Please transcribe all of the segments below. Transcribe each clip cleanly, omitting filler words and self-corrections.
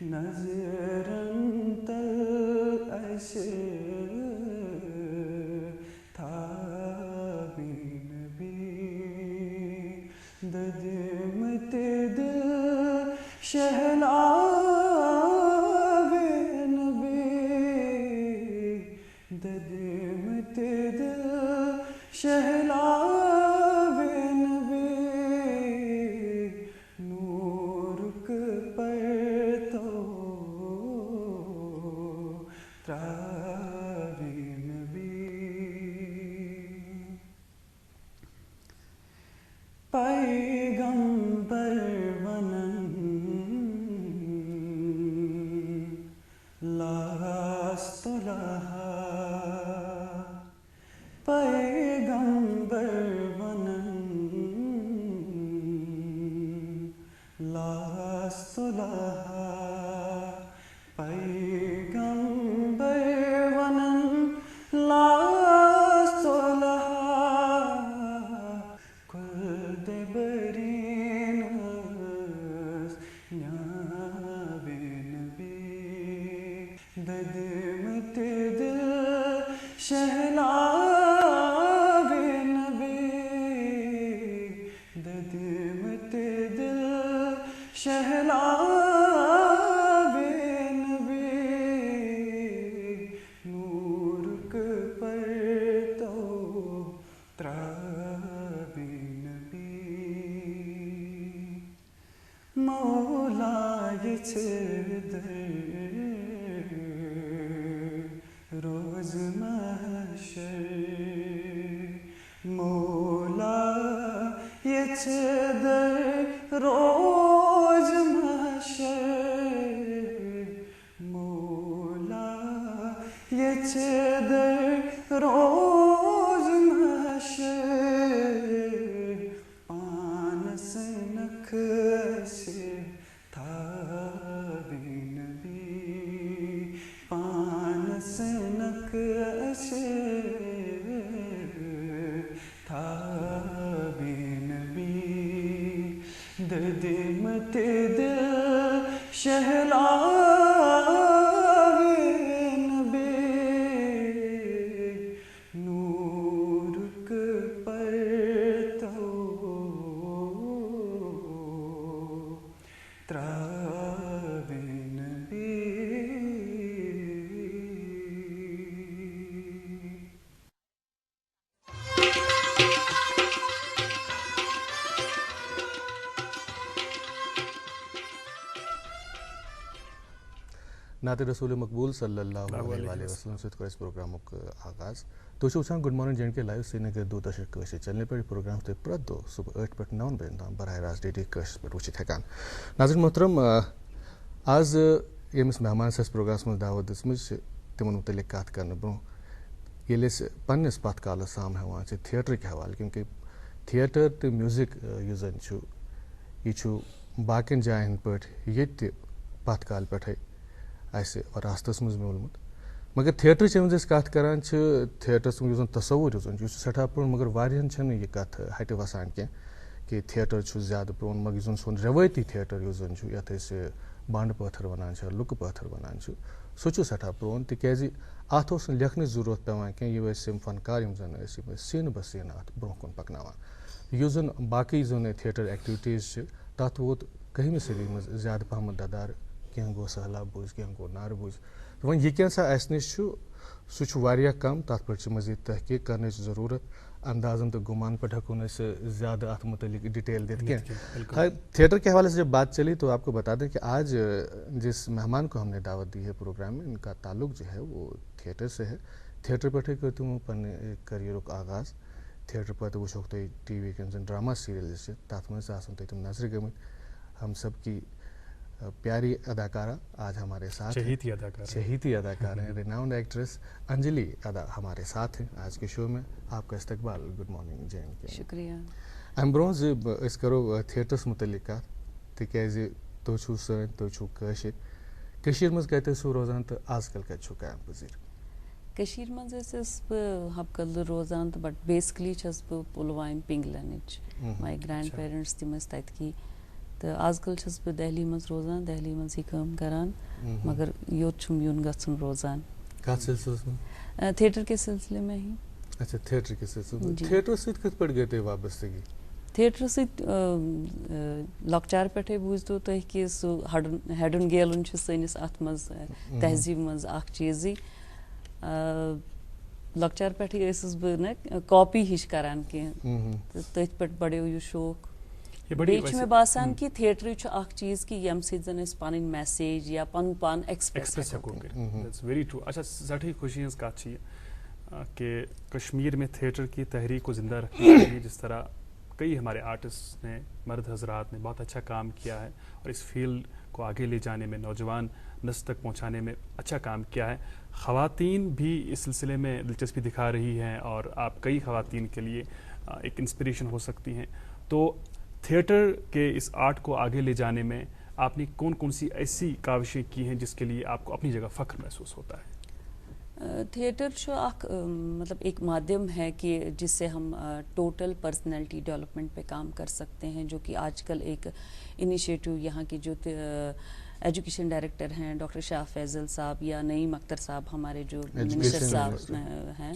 نظرن تل ایسے تھا بھی نبی ددمت دل شہلاوے نبی ددمت دل شہلاوے نبی نور پر تو تراوے نبی پیغمبر ونن لاست لہا پیغمبر ونن لاست لہا پیغمبر ونن لاست لہا کل دبرینس نیاوے نبی ددمت دل شہلاوے نبی ددمت دل شہلاوے نبی نور پر تو تراوے نبی مولا یہ در روز محشر مولا یہ در روز محشر مولا یہ در روز محشر پانس نکھ سے تھا بھی نبی پانس نکھ سے تھا بھی نبی ددمت دل شہلاوے نبی نور پر تو تراوے نبی نعت رسول مقبول صلی اللہ علیہ وسلم سے پروگرام آغاز تو وچھان گڈ مارننگ جے کے لائیو سری نگر دوردرشن کشر چلنے پہ پروگرام تھی پرت دہ صبح 8 پہ 9 بجے تام براہ راست ڈی ڈی کشر پہ وچت ہیکان ناظرین محترم آز یمس مہمان اس پروگرامس مز دعوت دژمٕژ تمن متعلق کت کرنے برو ییٚلہِ أسۍ پننس پتھ کالس سام ہیوان چھِ تھیٹرک حوالہ کیونکہ تھیٹر تو میوزک یُس زن چھُ یہ چھُ باقین جاین پٲٹھۍ ییٚتہِ تہِ پتھ کال پٮ۪ٹھے اسہِ وراثتس منٛز میوٗلمُت مگر تھیٹرٕچ ییٚمہِ أسۍ کتھ کران چھِ تھیٹرس یُس زن تصوُر یُس زن چھُ یہِ چھُ سٮ۪ٹھاہ پرٛون مگر واریاہن چھنہٕ یہِ کتھ ہٹہِ وسان کینٛہہ کہ تھیٹر چھُ زیادٕ پرٛون مگر یُس زن سون روٲیتی تھیٹر یُس زن چھُ یتھ أسۍ بانڈٕ پٲتھٕر ونان چھِ لُکہٕ پٲتھٕر ونان چھِ سُہ چھُ سٮ۪ٹھاہ پرٛون تِکیازِ اتھ اوس نہٕ لیکھنٕچ ضروٗرت پیٚوان کینٛہہ یہِ ٲسۍ یِم فنکار یِم زن ٲسۍ یِم ٲسۍ سیٖنہٕ بہ سیٖنہٕ اتھ برونٛہہ کُن پکناوان یُس زن باقٕے زن تھیٹر ایکٹِوِٹیٖز چھِ تتھ ووت 11ہمہِ صٔدی منٛز زیادٕ پہمتھ ددار کینٛہہ گوٚو سہلاب بوٗز کینٛہہ گوٚو نارٕ بوٗز وۄنۍ یہِ کینٛژھا اسہِ نِش چھُ سُہ چھُ واریاہ کم تتھ پٮ۪ٹھ چھِ مزیٖد تحقیٖق کرنٕچ ضروٗرت اندازن تہٕ گُمان پٮ۪ٹھ ہٮ۪کو نہٕ أسۍ زیادٕ اتھ متعلق ڈیٹیل دِتھ کینٛہہ تھیٹر کے حوالے سے جب بات چلی تو آپ کو بتا دیں کہ آج جس مہمان کو ہم نے دعوت دی ہے پروگرام میں ان کا تعلق جو ہے وہ تھیٹر سے ہے تھیٹر پٮ۪ٹھے کٔرۍ تِمو پننہِ کریرُک آغاز تھیٹر پتہٕ وٕچھوکھ تُہۍ ٹی وی یِم زن ڈراما سیریلز چھِ تتھ منٛز آسن تۄہہِ تِم نظرِ گٔمٕتۍ ہم سب کی پیاری اداکارہ آج ہمارے ساتھ چہیتی اداکارہ ہیں ریناؤنڈ ایکٹریس انجلی ادا ہمارے ساتھ ہیں آج کے شو میں آپ کا استقبال گڈ مارننگ جے اینڈ کے شکریہ امہِ برونٛہہ زِ أسۍ کرو تھیٹرس متعلق کتھ تِکیازِ تُہۍ چھِو سٲنۍ تُہۍ چھِو کٲشِر کٔشیٖرِ منٛز کتہِ ٲسِو روزان تہٕ آز کل کتہِ چھِو قیام پذیٖر کٔشیٖرِ منٛز ٲسٕس بہٕ حبکدلہٕ روزان تہٕ بٹ بیسکلی چھس بہٕ پُلوامہِ پِنٛگلَنٕچ ماے گرٛینٛڈ پیرنٛٹس تِم ٲسۍ تَتِکی تو آز کل چھس بہ دہلی مز روزان، دہلی مز ہی کام کران، مگر یوت چھم یون گژھن روزان کتھ سلسلس میں؟ تھیٹر کے سلسلے میں ہی. اچھا تھیٹر کے سلسلے میں. تھیٹر سۭتۍ کتھ پٲٹھۍ گٔے تۄہہِ وابستگی؟ تھیٹر سۭتۍ لۄکچار پٮ۪ٹھَے بوٗزتو تُہۍ کہِ سُہ ہٮ۪ڈُن گیلُن چھُ سٲنِس اَتھ منٛز تہذیٖب منٛز اَکھ چیٖزٕے. لۄکچار پٮ۪ٹھٕے ٲسٕس بہٕ نہ کاپی ہِش کَران کینٛہہ تہٕ تٔتھۍ پٮ۪ٹھ بَڑیو یہِ شوق. بیٚیہِ چھُ مےٚ باسان کہِ تھیٹرٕے چھُ اَکھ چیٖز کہِ ییٚمہِ سۭتۍ زَن أسۍ پَنٕنۍ میسیج یا پَنُن پان ایکسپریس ہٮ۪کو کٔرِتھ. Very true. اچھا سٮ۪ٹھٕے خوشی ہٕنٛز کَتھ چھِ یہ کہ کشمیر میں تھیٹر کی تحریک کو زندہ رکھنے کے لیے جس طرح کئی ہمارے آرٹسٹ نے، مرد حضرات نے بہت اچھا کام کیا ہے اور اس فیلڈ کو آگے لے جانے میں، نوجوان نسل تک پہنچانے میں اچھا کام کیا ہے. خواتین بھی اس سلسلے میں دلچسپی دکھا رہی ہیں اور آپ کئی خواتین کے لیے ایک انسپریشن ہو سکتی ہیں. تو تھیٹر کے اس آرٹ کو آگے لے جانے میں آپ نے کون کون سی ایسی کاوشیں کی ہیں جس کے لیے آپ کو اپنی جگہ فخر محسوس ہوتا ہے؟ تھیٹر چھُ اکھ مطلب ایک مادھیم ہے کہ جس سے ہم ٹوٹل پرسنالٹی ڈیولپمنٹ پہ کام کر سکتے ہیں، جو کہ آج کل ایک انیشیٹو یہاں کے جو ایجوکیشن ڈائریکٹر ہیں ڈاکٹر شاہ فیضل صاحب یا نعیم اختر صاحب ہمارے جو منسٹر صاحب ہیں،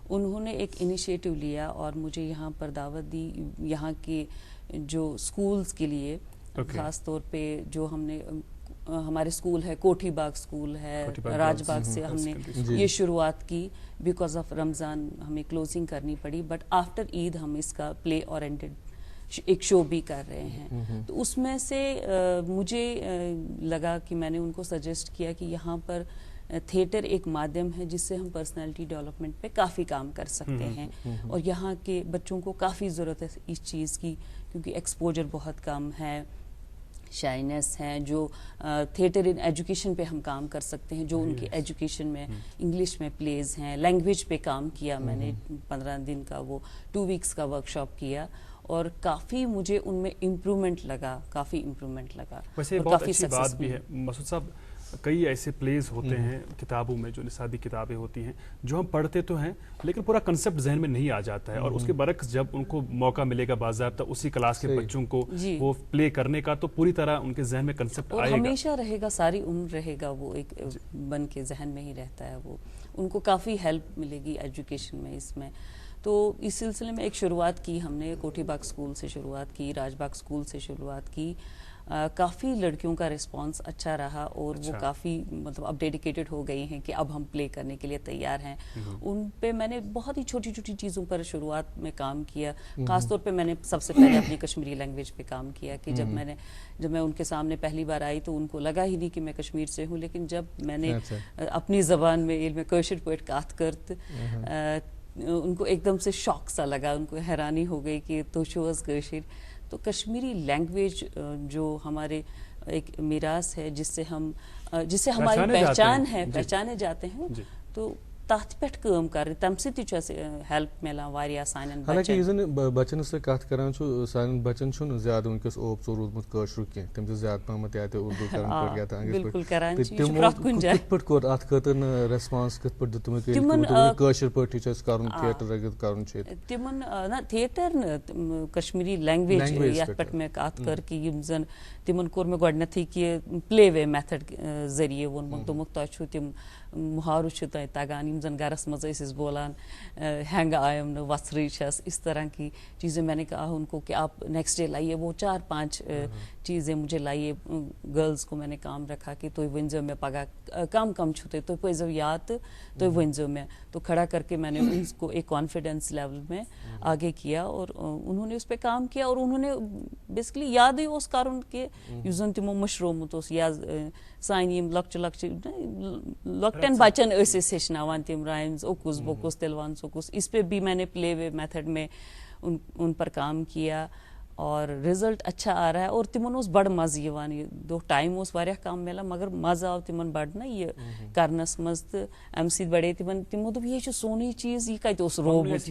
انہوں نے ایک انیشیٹو لیا اور مجھے یہاں پر دعوت دی یہاں کے جو اسکولس کے لیے. خاص طور پہ جو ہم نے ہمارے اسکول ہے کوٹھی باغ اسکول ہے راج باغ سے ہم نے یہ شروعات کی. بیکاز آف رمضان ہمیں کلوزنگ کرنی پڑی، بٹ آفٹر عید ہم اس کا پلے اورینٹڈ ایک شو بھی کر رہے ہیں. تو اس میں سے مجھے لگا کہ میں نے ان کو سجیسٹ کیا کہ یہاں پر تھیٹر ایک مادھیم ہے جس سے ہم پرسنالٹی ڈیولپمنٹ پہ کافی کام کر سکتے ہیں، اور یہاں کے بچوں کو کافی ضرورت ہے اس چیز کی کیونکہ ایکسپوجر بہت کم ہے، شائنیس ہیں. جو تھیٹر ان ایجوکیشن پہ ہم کام کر سکتے ہیں، جو ان کی ایجوکیشن میں انگلش میں پلیز ہیں، لینگویج پہ کام کیا میں نے 15 دن کا وہ 2 ویکس کا ورک شاپ کیا اور کافی مجھے ان میں امپرومنٹ لگا. ویسے بہت اچھی بات بھی ہے مسعود صاحب، کئی ایسے پلیز ہوتے ہیں کتابوں میں جو نصابی کتابیں ہوتی ہیں جو ہم پڑھتے تو ہیں لیکن پورا کنسیپٹ ذہن میں نہیں آ جاتا ہے، اور اس کے برعکس جب ان کو موقع ملے گا باضابطہ اسی کلاس کے بچوں کو وہ پلے کرنے کا تو پوری طرح ان کے ذہن میں کنسیپٹ آئے گا، ہمیشہ رہے گا، ساری عمر رہے گا، وہ ایک بن کے ذہن میں ہی رہتا ہے. وہ ان کو کافی ہیلپ ملے گی ایجوکیشن میں اس میں. تو اس سلسلے میں ایک شروعات کی ہم نے، کوٹھی باغ اسکول سے شروعات کی، راج باغ اسکول سے شروعات کی. کافی لڑکیوں کا رسپانس اچھا رہا اور وہ کافی مطلب اب ڈیڈیکیٹڈ ہو گئی ہیں کہ اب ہم پلے کرنے کے لیے تیار ہیں. ان پہ میں نے بہت ہی چھوٹی چھوٹی چیزوں پر شروعات میں کام کیا. خاص طور پہ میں نے سب سے پہلے اپنی کشمیری لینگویج پہ کام کیا کہ جب میں ان کے سامنے پہلی بار آئی تو ان کو لگا ہی نہیں کہ میں کشمیر سے ہوں، لیکن جب میں نے اپنی زبان میں علم کٲشِر پٲٹھۍ کَتھ کٔر تہٕ ان کو ایک دم سے شوق سا لگا، ان کو حیرانی ہو گئی کہ تُہۍ چھِو حظ کٲشِر. تو کشمیری لینگویج جو ہمارے ایک میراث ہے جس سے ہماری پہچان ہے، پہچانے جاتے ہیں، تو تحت پٮ۪ٹھ کٲم کَرٕنۍ تَمہِ سۭتۍ تہِ چھُ اَسہِ ہیلپ مِلان واریاہ سانٮ۪ن بچن. حالانکہ یُس زن بچن سۭتۍ کتھ کران چھُ سانٮ۪ن بچن چھُنہٕ زیادٕ وٕنکٮ۪س اوپ ژور روٗدمُت کٲشرُک کینٛہہ، تِم چھِ زیادٕ پہمتھ یا تہِ اردوٗ کران پٲٹھۍ یا تہِ انگریٖزی پٲٹھۍ. تِمو کِتھ پٲٹھۍ کوٚر اتھ خٲطرٕ ریسپانس، کِتھ پٲٹھۍ دیُت تِمو کٲشِر پٲٹھی چھُ اَسہِ کرُن تھیٹر اگر کرُن چھُ ییٚتہِ؟ تِمن نہ تھیٹر نہٕ کشمیری لینگویج یتھ پٮ۪ٹھ مےٚ کتھ کٔر کہِ یِم زن تِمن کوٚر مےٚ گۄڈنیتھٕے کہِ پلے وے میتھڈ ذٔریعہٕ ووٚنمُکھ، دوٚپمُکھ تۄہہِ چھُو تِم محاورٕ چھُ تۄہہِ تگان یِم زن گرس منٛز ٲسۍ أسۍ بولان، ہینگ آیم نہٕ وۄژھرٕے چھس، اس طرح کی چیزیں. میں نے کہا ان کو کہ آپ نیکسٹ ڈے لائیے وہ 4-5 چیزیں مجھے لائیے. گرلز کو میں نے کام رکھا کہ تُہۍ ؤنۍزیو مےٚ پگاہ کم چھُو تُہۍ پٲیزیو یاد تہٕ تُہۍ ؤنۍزیو مےٚ. تو کھڑا کر کے میں نے اس کو ایک کانفیڈینس لیول میں آگے کیا اور انہوں نے اس پہ کام کیا اور انہوں نے بیسکلی یادٕے اوس کرُن کہ یُس زن تِمو مٔشرومُت اوس یا سانہِ یِم لۄکچہِ لۄکٹٮ۪ن بچن ٲسۍ أسۍ ہیٚچھناوان تِم رایمز اوکُس بوکُس تلوان سوکُس. اس پہ بھی میں نے پلے وے میتھڈ میں ان پر کام کیا اور رزلٹ اچھا آ رہا ہے. اور تمن اوس بڑٕ مزٕ یِوان، یہِ دۄہ ٹایم اوس واریاہ کم مِلان مگر مزٕ آو تمن بڑٕ نہ یہِ کرنس منٛز تہٕ امہِ سۭتۍ بڑے تمو دوٚپ یہِ چھُ سونُے چیٖز، یہِ کتہِ اوس روومُت.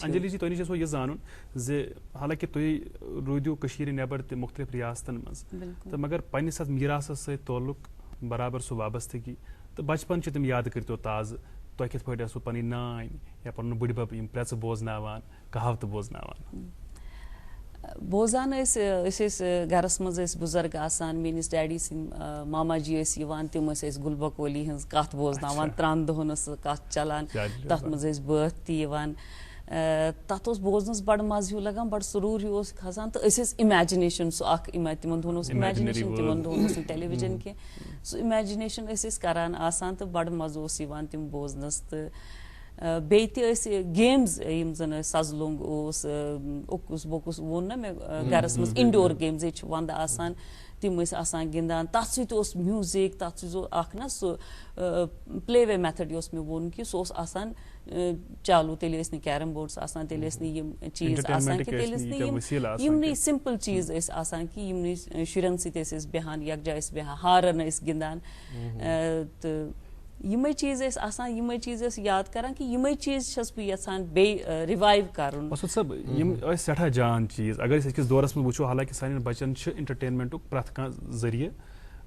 انجلی جی تۄہہِ نِش اوس یہِ زانُن زِ حالانکہِ تُہۍ روٗدِو کٔشیٖرِ نٮ۪بر تہِ مُختلف ریاستن منٛز تہٕ مگر پننِس اتھ میٖراثس سۭتۍ تعلق برابر سُہ وابستگی تہٕ بچپن چھِ تِم یاد کٔرتو تازٕ. تۄہہِ کِتھ پٲٹھۍ ٲسوٕ پنٕنۍ نانۍ یا پنُن بٕڈِبب یِم پرٛٮ۪ژٕ بوزناوان، کہاوتہٕ بوزناوان؟ بوزان گرس مز بزرگ آسان میس ڈیڈی سن ماما جی یوان تم گل بکولی ہز کت بوزناوان 3 دہن کت چلان تر مز بات تیوان تت بوزنس بڑ مزہ ہیو لگان بڑ سرور ہیو کھسان تو امیجنیشن سو تمن دہن امیجنیشن تمن دہن ٹیلی ویژن کی سو امیجنیشن کران آسان تو بڑ مزہ یوان تم بوزنس تو بیٚیہِ گیمز یم زن سزلونگ اوکس بوکس وون نا مے گرس مز انڈور گیمز یہ ونٛدٕ آسان تم آسان گِنٛدان تتھ سۭتۍ میوٗزک تتھ سۭتۍ اکھ نا سُہ پلے وے میتھڈ یۄس مےٚ ووٚن کہِ سُہ آسان چالو تیٚلہِ ٲسۍ نہٕ کیرم بورڈس آسان تیٚلہِ ٲسۍ نہٕ یِم چیٖز آسان کہِ تیٚلہِ ٲسۍ نہٕ یِمنٕے سمپل چیٖز ٲسۍ آسان کہِ یِمنٕے شُرٮ۪ن سۭتۍ ٲسۍ أسۍ بیٚہوان یکجا ٲسۍ بیٚہوان ہارن ٲسۍ گِنٛدان تہٕ یِمے چیٖز ٲسۍ آسان یِمے چیٖز ٲسۍ یاد کران کہِ یِمے چیٖز چھس بہٕ یژھان بیٚیہِ رِوایو کرُن. مسعود صٲب یِم ٲسۍ سٮ۪ٹھاہ جان چیٖز اگر أسۍ أزکِس دورس منٛز وٕچھو حالانکہِ سانٮ۪ن بچن چھِ انٹرٹینمنٹُک پرٛٮ۪تھ کانٛہہ ذٔریعہٕ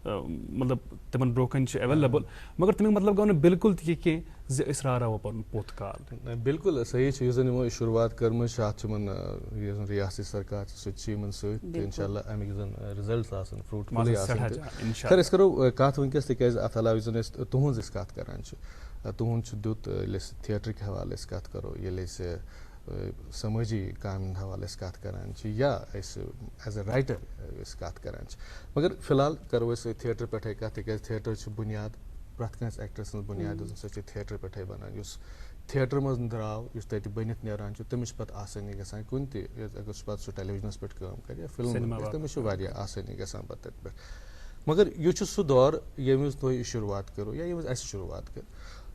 مطلب تمن برونٛہہ کنہِ چھِ ایویلیبل مگر تمیُک مطلب گوٚو نہٕ بالکل تہِ یہِ کینٛہہ زِ أسۍ راوراوو پنُن پوٚت کال. بالکل صحیح چھُ یُس زن یِمو شروعات کٔرمٕژ چھِ اتھ چھِ یِمن یُس زن ریاستی سرکار چھِ سُہ تہِ چھِ یِمن سۭتۍ تہٕ انشاء اللہ امیِکۍ زن رِزلٹس آسن فروٗٹفُلٕے آسان تہٕ خیر أسۍ کرو کتھ وٕنکیٚس تِکیازِ اتھ علاوٕ یُس زن أسۍ تُہنٛز أسۍ کتھ کران چھِ تُہُنٛد چھُ دیُت ییٚلہِ أسۍ تھیٹرٕکۍ حوالہٕ أسۍ کتھ کرو ییٚلہِ أسۍ سمٲجی کامٮ۪ن ہُنٛد حوالہٕ أسۍ کتھ کران چھِ یا أسۍ ایز اے رایٹر أسۍ کتھ کران چھِ مگر فی الحال کرو أسۍ تھیٹر پٮ۪ٹھے کتھ تِکیازِ تھیٹر چھُ بُنیاد پرٛٮ۪تھ کٲنٛسہِ ایکٹر سٕنٛز بُنیاد یُس سۄ چھِ تھیٹر پٮ۪ٹھے بنان یُس تھیٹر منٛز درٛاو یُس تتہِ بٔنِتھ نیران چھُ تٔمِس چھِ پتہٕ آسٲنی گژھان کُنہِ تہِ اگر سُہ پتہٕ سُہ ٹیلی ویژنس پٮ۪ٹھ کٲم کرِ یا فلم تٔمِس چھُ واریاہ آسٲنی گژھان پتہٕ تتہِ پٮ۪ٹھ مگر یہِ چھُ سُہ دور ییٚمہِ وِزِ تُہۍ شروعات کٔرو یا ییٚمہِ وِزِ اَسہِ شروعات کٔر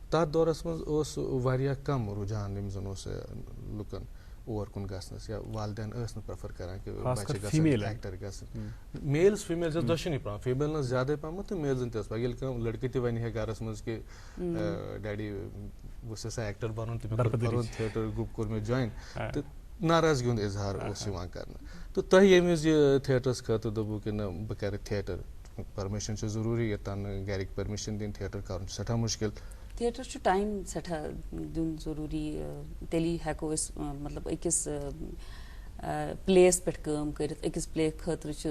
تتھ دورس منٛز اوس واریاہ کم رُجحان یِم زن اوس لُکن اور کُن گژھنس یا والدین ٲسۍ نہٕ پریفر کران کہِ بچہِ گژھن ایکٹر گژھن میلٕز فیمیل چھِ دۄشوٕنی پہم فیمیلن زیادے پہمتھ تہٕ میلزن تہِ ٲس پَتہٕ ییٚلہِ کانٛہہ لڑکہٕ تہِ وَنہِ ہے گرس منٛز کہِ ڈیڈی بہٕ چھُس یژھان ایکٹر بنُن تہٕ مےٚ کوٚر تھیٹر گرُپ کوٚر مےٚ جویِن تہٕ ناراضگی ہُنٛد اظہار اوس یِوان کرنہٕ تہٕ تۄہہِ ییٚمہِ وِزِ یہِ تھیٹرس خٲطرٕ دوٚپوُ کہِ نہ بہٕ کرٕ تھیٹر پرمِشن چھِ ضروٗری یوٚتام نہٕ گرِکۍ پرمِشن دِنۍ تھیٹر کرُن چھُ سٮ۪ٹھاہ مُشکِل. تھیٹر چھُ ٹایم سٮ۪ٹھاہ دیُن ضروٗری تیٚلی ہٮ۪کو أسۍ مطلب أکِس پلیس پٮ۪ٹھ کٲم کٔرِتھ أکِس پلے خٲطرٕ چھِ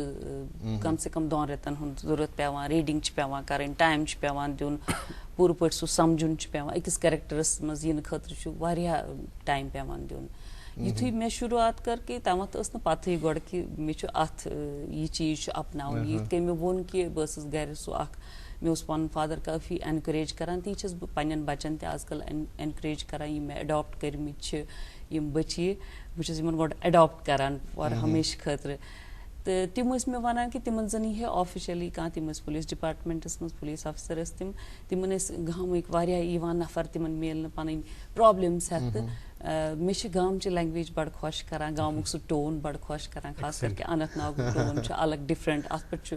کم سے کم 2 رٮ۪تن ہُنٛد ضروٗرت پیٚوان ریڈنٛگ چھِ پیٚوان کرٕنۍ ٹایم چھُ پیٚوان دیُن پوٗرٕ پٲٹھۍ سُہ سمجُن چھُ پیٚوان أکِس کیریکٹرس منٛز یِنہٕ خٲطرٕ چھُ واریاہ ٹایم پیٚوان دیُن. یُتھُے مےٚ شروعات کٔر کہِ تامتھ ٲس نہٕ پتہٕے گۄڈٕ کہِ مےٚ چھُ اتھ یہِ چیٖز چھُ اپناوُن یِتھ کٔنۍ مےٚ ووٚن کہِ بہٕ ٲسٕس گرِ سُہ اکھ مےٚ اوس پنُن فادر کٲفی اینکریج کران تی چھس بہٕ پننٮ۪ن بچن تہِ آز کل اینکریج کران یِم مےٚ اڈاپٹ کٔرمٕتۍ چھِ یِم بچی بہٕ چھس یِمن گۄڈٕ اڈاپٹ کران فار ہمیشہٕ خٲطرٕ تہٕ تِم ٲسۍ مےٚ ونان کہِ تِمن زن یی ہے آفِشلی کانٛہہ تِم ٲسۍ پُلیٖس ڈپارٹمنٹس منٛز پُلیٖس افسر ٲسۍ تِمن ٲسۍ گامٕکۍ واریاہ یِوان نفر تِمن میلنہٕ پنٕنۍ پرابلمز ہٮ۪تھ تہٕ مےٚ چھِ گامچہِ لینگویج بڑٕ خۄش کران گامُک سُہ ٹون بڑٕ خۄش کران خاص کر کہِ اننت ناگُک ٹون چھُ الگ ڈفرنٹ اتھ پٮ۪ٹھ چھُ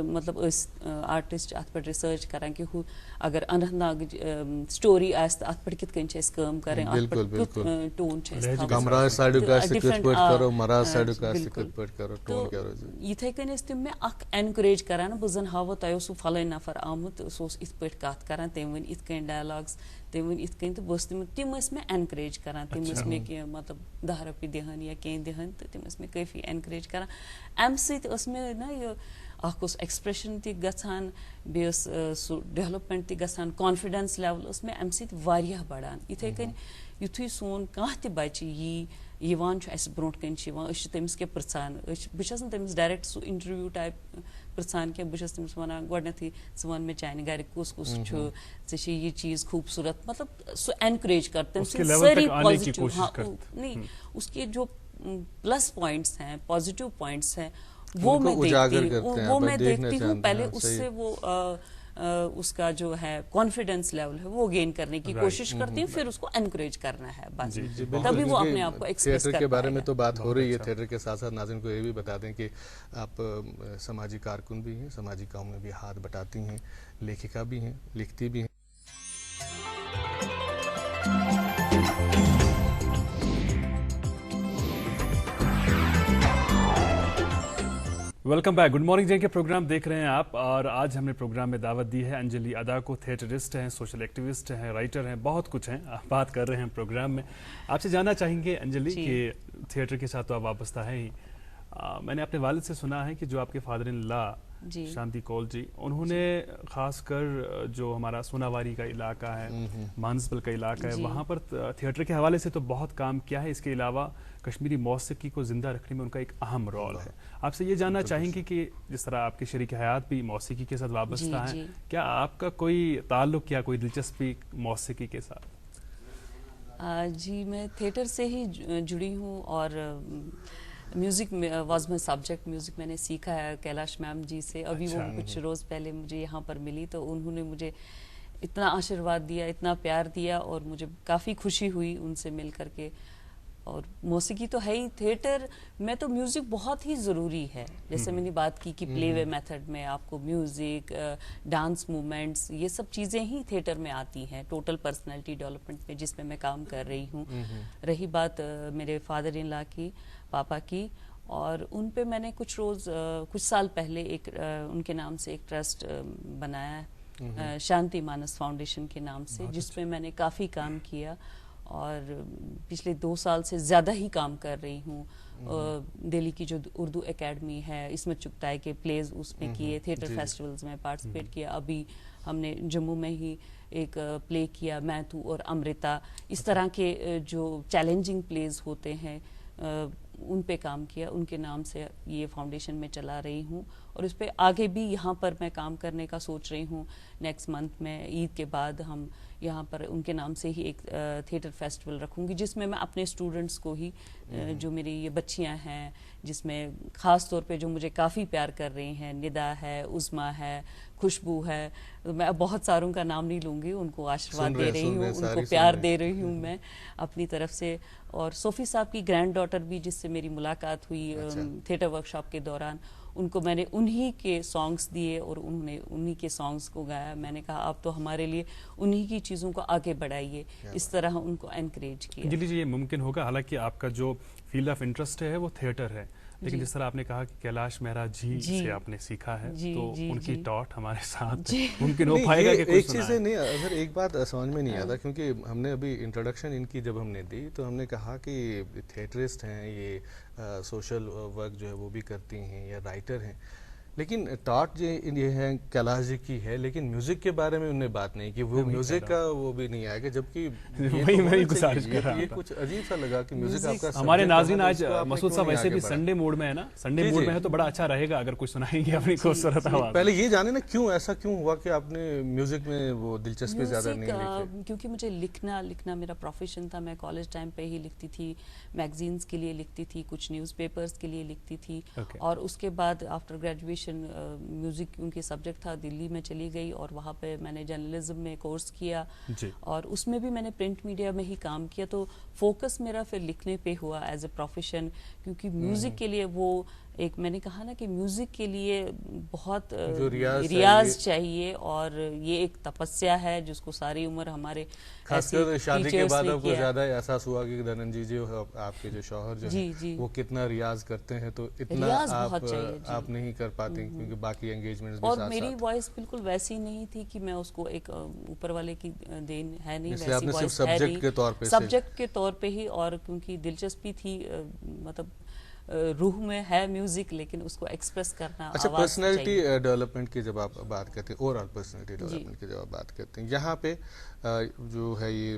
مطلب أسۍ آرٹسٹ چھِ اتھ پٮ۪ٹھ رِسٲرٕچ کران کہِ ہُہ اگر اننت ناگٕچ سٹوری آسہِ تہٕ اتھ پٮ۪ٹھ کِتھ کٔنۍ چھِ أسۍ کٲم کرٕنۍ اتھ پٮ۪ٹھ کیُتھ ٹون چھُ یِتھٕے کٔنۍ ٲسۍ تِم مےٚ اکھ اینکریج کران بہٕ زن ہاوو تۄہہِ اوسوٕ فلٲنۍ نفر آمُت سُہ اوس یِتھ پٲٹھۍ کتھ کران تٔمۍ ؤنۍ یِتھ کٔنۍ ڈایلاگٕس تٔمۍ ؤنۍ یِتھ کٔنۍ تہٕ بہٕ ٲسٕس تِم ٲسۍ مےٚ اینکریج کران تِم ٲسۍ مےٚ کینٛہہ مطلب 10 رۄپیہِ دِہن یا کینٛہہ دِہن تہٕ تِم ٲسۍ مےٚ کٲفی اینکریج کران امہِ سۭتۍ ٲس مےٚ نا یہِ اکھ اوس ایکسپریشن تہِ گژھان بیٚیہِ ٲس سُہ ڈیولپمنٹ تہِ گژھان کانفِڈینس لیول ٲس مےٚ امہِ سۭتۍ واریاہ بڑان یِتھٕے کٔنۍ یِتھُے سون کانٛہہ تہِ بچہِ یِوان چھُ اسہِ برونٛٹھ کَنۍ چھِ یِوان أسۍ چھِ تٔمِس کینٛہہ پرژھان بہٕ چھس نہٕ تٔمِس ڈایریکٹ سُہ انٹرویو ٹایپ پرژھان کینٛہہ بہٕ چھس تٔمِس ونان گۄڈٕنیتھٕے ژٕ وَن مےٚ چانہِ گرِ کُس کُس چھُ ژےٚ چھِ یہِ چیٖز خوٗبصوٗرت مطلب سُہ اینکریج کر تٔمۍ سٕنٛدۍ سٲری پازِٹِو نہیں اس کے جو پلس پوائنٹس ہیں پازیٹو پوائنٹس ہیں وہ میں دیکھتی ہوں پہلے اس سے وہ اس کا جو ہے کانفیڈینس لیول ہے وہ گین کرنے کی کوشش کرتی ہوں پھر اس کو انکریج کرنا ہے بس تبھی وہ اپنے آپ کو ایکسپریس تھیٹر کے بارے میں تو بات ہو رہی ہے تھیٹر کے ساتھ ساتھ ناظرین کو یہ بھی بتا دیں کہ آپ سماجی کارکن بھی ہیں سماجی کاموں میں بھی ہاتھ بٹاتی ہیں لیکھکا بھی ہیں لکھتی بھی ہیں. Welcome back. گڈ مارننگ جے کے پروگرام دیکھ رہے ہیں آپ اور آج ہم نے پروگرام میں دعوت دی ہے انجلی ادا کو. تھیٹرسٹ ہیں سوشل ایکٹیوسٹ ہیں رائٹر ہیں بہت کچھ ہیں بات کر رہے ہیں پروگرام میں. آپ سے جاننا چاہیں گے انجلی کہ تھیٹر کے ساتھ تو آپ وابستہ ہیں ہی میں نے اپنے والد سے سنا ہے کہ جو آپ کے فادر ان لا جی شانتی کول جی، انہوں نے خاص کر جو ہمارا سوناواری کا علاقہ ہے، مانسبل کا علاقہ ہے، جی وہاں پر تھیٹر کے حوالے سے تو بہت کام کیا ہے. اس کے علاوہ کشمیری موسیقی کو زندہ رکھنے میں ان کا ایک اہم رول ہے. آپ سے یہ جاننا چاہیں گے کہ جس طرح آپ کے شریک حیات بھی موسیقی کے ساتھ وابستہ ہیں، جی کیا آپ کا کوئی تعلق یا کوئی دلچسپی موسیقی کے ساتھ؟ جی میں تھیٹر سے ہی جڑی ہوں، اور music was my subject. Music میں نے سیکھا ہے کیلاش میم جی سے. ابھی وہ کچھ روز پہلے مجھے یہاں پر ملی تو انہوں نے مجھے اتنا آشیرواد دیا، اتنا پیار دیا، اور مجھے کافی خوشی ہوئی ان سے مل کر کے. اور موسیقی تو ہے ہی. تھیٹر میں تو میوزک بہت ہی ضروری ہے. جیسے میں نے بات کی کہ پلے وے میتھڈ میں آپ کو میوزک، ڈانس موومنٹس، یہ سب چیزیں ہی تھیٹر میں آتی ہیں ٹوٹل پرسنالٹی ڈیولپمنٹ میں، جس میں ٹام کر رہی ہوں. رہی بات میرے فادر ان لا کی، پاپا کی، اور ان پہ میں نے کچھ سال پہلے ایک ان کے نام سے ایک ٹرسٹ بنایا ہے، شانتی مانس فاؤنڈیشن کے نام سے، جس میں نے کافی کام کیا، اور پچھلے 2 سال سے زیادہ ہی کام کر رہی ہوں. دہلی کی جو اردو اکیڈمی ہے، عصمت چغتائی کے پلیز اس میں کیے، تھیٹر فیسٹیولز میں پارٹیسپیٹ کیا. ابھی ہم نے جموں میں ہی ایک پلے کیا، میں تو اور امرتا. اس طرح کے جو چیلنجنگ پلیز ہوتے ہیں ان پہ کام کیا. ان کے نام سے یہ فاؤنڈیشن میں چلا رہی ہوں، اور اس پہ آگے بھی یہاں پر میں کام کرنے کا سوچ رہی ہوں. نیکسٹ منتھ میں عید کے بعد ہم یہاں پر ان کے نام سے ہی ایک تھیٹر فیسٹیول رکھوں گی، جس میں اپنے اسٹوڈنٹس کو ہی، جو میری یہ بچیاں ہیں، جس میں خاص طور پہ جو مجھے کافی پیار کر رہی ہیں، ندا ہے، عظما ہے، خوشبو ہے، میں اب بہت ساروں کا نام نہیں لوں گی، ان کو آشیرواد دے رہی ہوں، ان کو پیار دے رہی ہوں میں اپنی طرف سے. اور صوفی صاحب کی گرینڈ ڈاٹر بھی، جس سے میری ملاقات ہوئی تھیٹر ورکشاپ کے دوران، ان کو میں نے انہی کے سانگز دیے اور انہوں نے انہی کے سانگز کو گایا. میں نے کہا آپ تو ہمارے لیے انہی کی چیزوں کو آگے بڑھائیے. اس طرح ان کو انکریج کیا. جی یہ ممکن ہوگا، حالانکہ آپ کا جو فیلڈ آف انٹرسٹ ہے وہ تھیٹر ہے، لیکن جس طرح آپ نے کہا کہ کیلاش مہرا جی سے آپ نے سیکھا ہے، تو ان کی ٹاٹ ہمارے ساتھ ممکن ہو پائے گا کہ ایک چیز نہیں اگر ایک بات سمجھ میں نہیں آتا، کیونکہ ہم نے ابھی انٹروڈکشن ان کی جب ہم نے دی تو ہم نے کہا کہ تھیٹرسٹ ہیں، یہ سوشل ورک جو ہے وہ بھی کرتی ہیں، یا رائٹر ہیں، لیکن ٹاٹ جو یہ ہے کیلاش جی کی ہے، لیکن میوزک کے بارے میں انہوں نے بات نہیں کی. وہ میوزک کا وہ بھی نہیں آئے گا، جبکہ یہ کچھ عجیب سا لگا کہ میوزک آپ کا. ہمارے ناظرین آج مسعود صاحب ویسے بھی سنڈے موڈ میں ہے نا، سنڈے موڈ میں ہے تو بڑا اچھا رہے گا اگر کچھ سنائیں گے اپنی خوبصورت آواز. پہلے یہ جانے نا کیوں ایسا کیوں ہوا کہ آپ نے میوزک میں وہ دلچسپی زیادہ نہیں لکھی؟ کیونکہ مجھے لکھنا میرا پروفیشن تھا. میں کالج ٹائم پہ ہی لکھتی تھی، میگزینز کے لیے لکھتی تھی، کچھ نیوز پیپرز کے لیے لکھتی تھی. اور اس کے بعد آفٹر گریجویشن میوزک کیونکہ سبجیکٹ تھا، دلی میں چلی گئی اور وہاں پہ میں نے جرنلزم میں کورس کیا، اور اس میں بھی میں نے پرنٹ میڈیا میں ہی کام کیا. تو فوکس میرا پھر لکھنے پہ ہوا ایز اے پروفیشن، کیونکہ میوزک کے لیے وہ ایک میں نے کہا نا کہ میوزک کے لیے بہت ریاض چاہیے، اور یہ ایک تپسیا ہے جس کو ساری عمر ہمارے خاص کر شادی کے بعد آپ کو زیادہ احساس ہوا کہ دھننجی جی آپ کے جو شوہر جو ہیں وہ کتنا ریاض کرتے ہیں، تو اتنا آپ نہیں کر پاتے کیونکہ باقی انگیجمنٹس بھی ساتھ ساتھ. اور میری وائس بالکل ویسی نہیں تھی کہ میں اس کو ایک اوپر والے کی دین ہے نہیں، ویسی وائس ہے نہیں، سبجیکٹ کے طور پہ ہی. اور کیونکہ دلچسپی تھی، مطلب روح میں ہے میوزک، لیکن اس کو ایکسپریس کرنا. اچھا، پرسنالٹی ڈیولپمنٹ کی جب آپ بات کرتے ہیں، اوور آل پرسنالٹی ڈیولپمنٹ کی جب آپ بات کرتے ہیں، یہاں پہ جو ہے یہ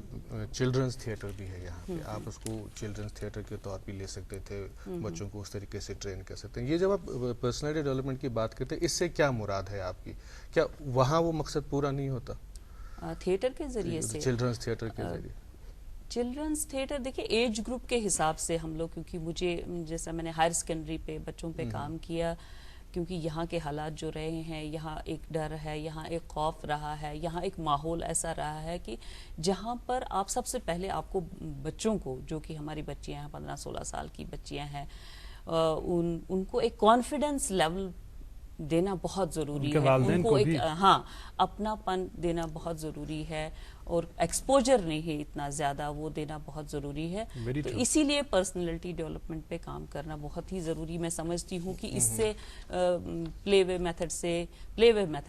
چلڈرنز تھیٹر بھی ہے یہاں پہ، آپ اس کو چلڈرنز تھیٹر کے طور پہ لے سکتے تھے، بچوں کو اس طریقے سے ٹرین کر سکتے ہیں. یہ جب آپ پرسنالٹی ڈیولپمنٹ کی بات کرتے ہیں، اس سے کیا مراد ہے آپ کی؟ کیا وہاں وہ مقصد پورا نہیں ہوتا تھیٹر کے ذریعے سے؟ چلڈرنز تھیٹر کے ذریعے چلڈرنز تھیٹر دیکھیں ایج گروپ کے حساب سے ہم لوگ، کیونکہ مجھے جیسا میں نے ہائر سیکنڈری پہ بچوں پہ کام کیا، کیونکہ یہاں کے حالات جو رہے ہیں، یہاں ایک ڈر ہے، یہاں ایک خوف رہا ہے، یہاں ایک ماحول ایسا رہا ہے کہ جہاں پر آپ سب سے پہلے آپ کو بچوں کو، جو کہ ہماری بچیاں ہیں 15-16 سال کی بچیاں ہیں، ان کو ایک کانفیڈنس لیول دینا بہت ضروری ہے، ان کو ایک اپنا پن دینا بہت ضروری ہے، اور ایکسپوجر نہیں ہے اتنا زیادہ، وہ دینا بہت ضروری ہے. تو اسی لیے پرسنالٹی ڈیولپمنٹ پہ کام کرنا بہت ہی ضروری میں سمجھتی ہوں کہ اس سے پلے وے میتھڈ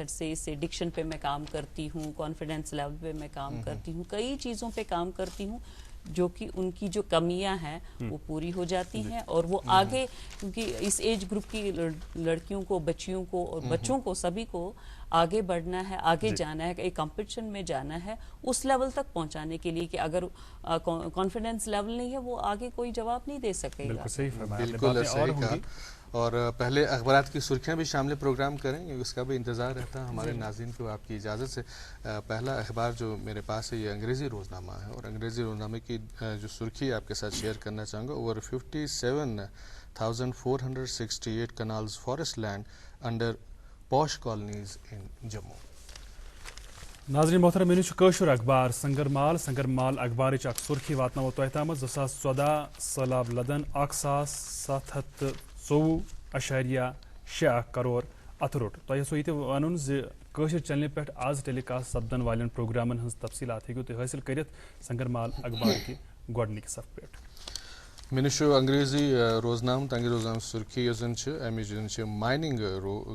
سے اس سے ڈکشن پہ میں کام کرتی ہوں، کانفیڈنس لیول پہ میں کام کرتی ہوں، کئی چیزوں پہ کام کرتی ہوں جو کہ ان کی جو کمیاں ہیں وہ پوری ہو جاتی ہیں اور وہ آگے، کیونکہ اس ایج گروپ کی لڑکیوں کو، بچیوں کو اور بچوں کو سبھی کو آگے بڑھنا ہے، آگے جانا ہے، ایک کمپٹیشن میں جانا ہے اس لیول تک پہنچانے کے لیے کہ اگر کانفیڈنس لیول نہیں ہے وہ آگے کوئی جواب نہیں دے سکے گا. بالکل صحیح فرمایا. بالکل صحیح کہا. اور پہلے اخبارات کی سرخیاں بھی شامل پروگرام کریں گے، اس کا بھی انتظار رہتا ہے ہمارے ناظرین کو. آپ کی اجازت سے پہلا اخبار جو میرے پاس ہے یہ انگریزی روزنامہ ہے، اور انگریزی روزنامے کی جو سرخی آپ کے ساتھ شیئر کرنا چاہوں گا، over 57,468 kanals forest land under posh colonies in Jammu. ناظرین محترم، یہ قشر اخبار سنگرمال اخبار اخ سرخی واتنو تہ تام 2014 سہلاب لدن 1,724.6 کروڑ اتھ روٹ. تہ سو یہ ون زشر چینل پہ آز ٹیلی کاسٹ سپدن والن پروگرامن ہز تفصیلات ہیکو تھی حاصل کرت سنگرمال اخبار کی گۄڈنِکہِ صفحہ پہ. مےٚ نِش چھُ انگریزی روزنامہٕ تہٕ انگریزی روزنامہٕ سُرخی یۄس زن چھِ امِچ زن چھِ mining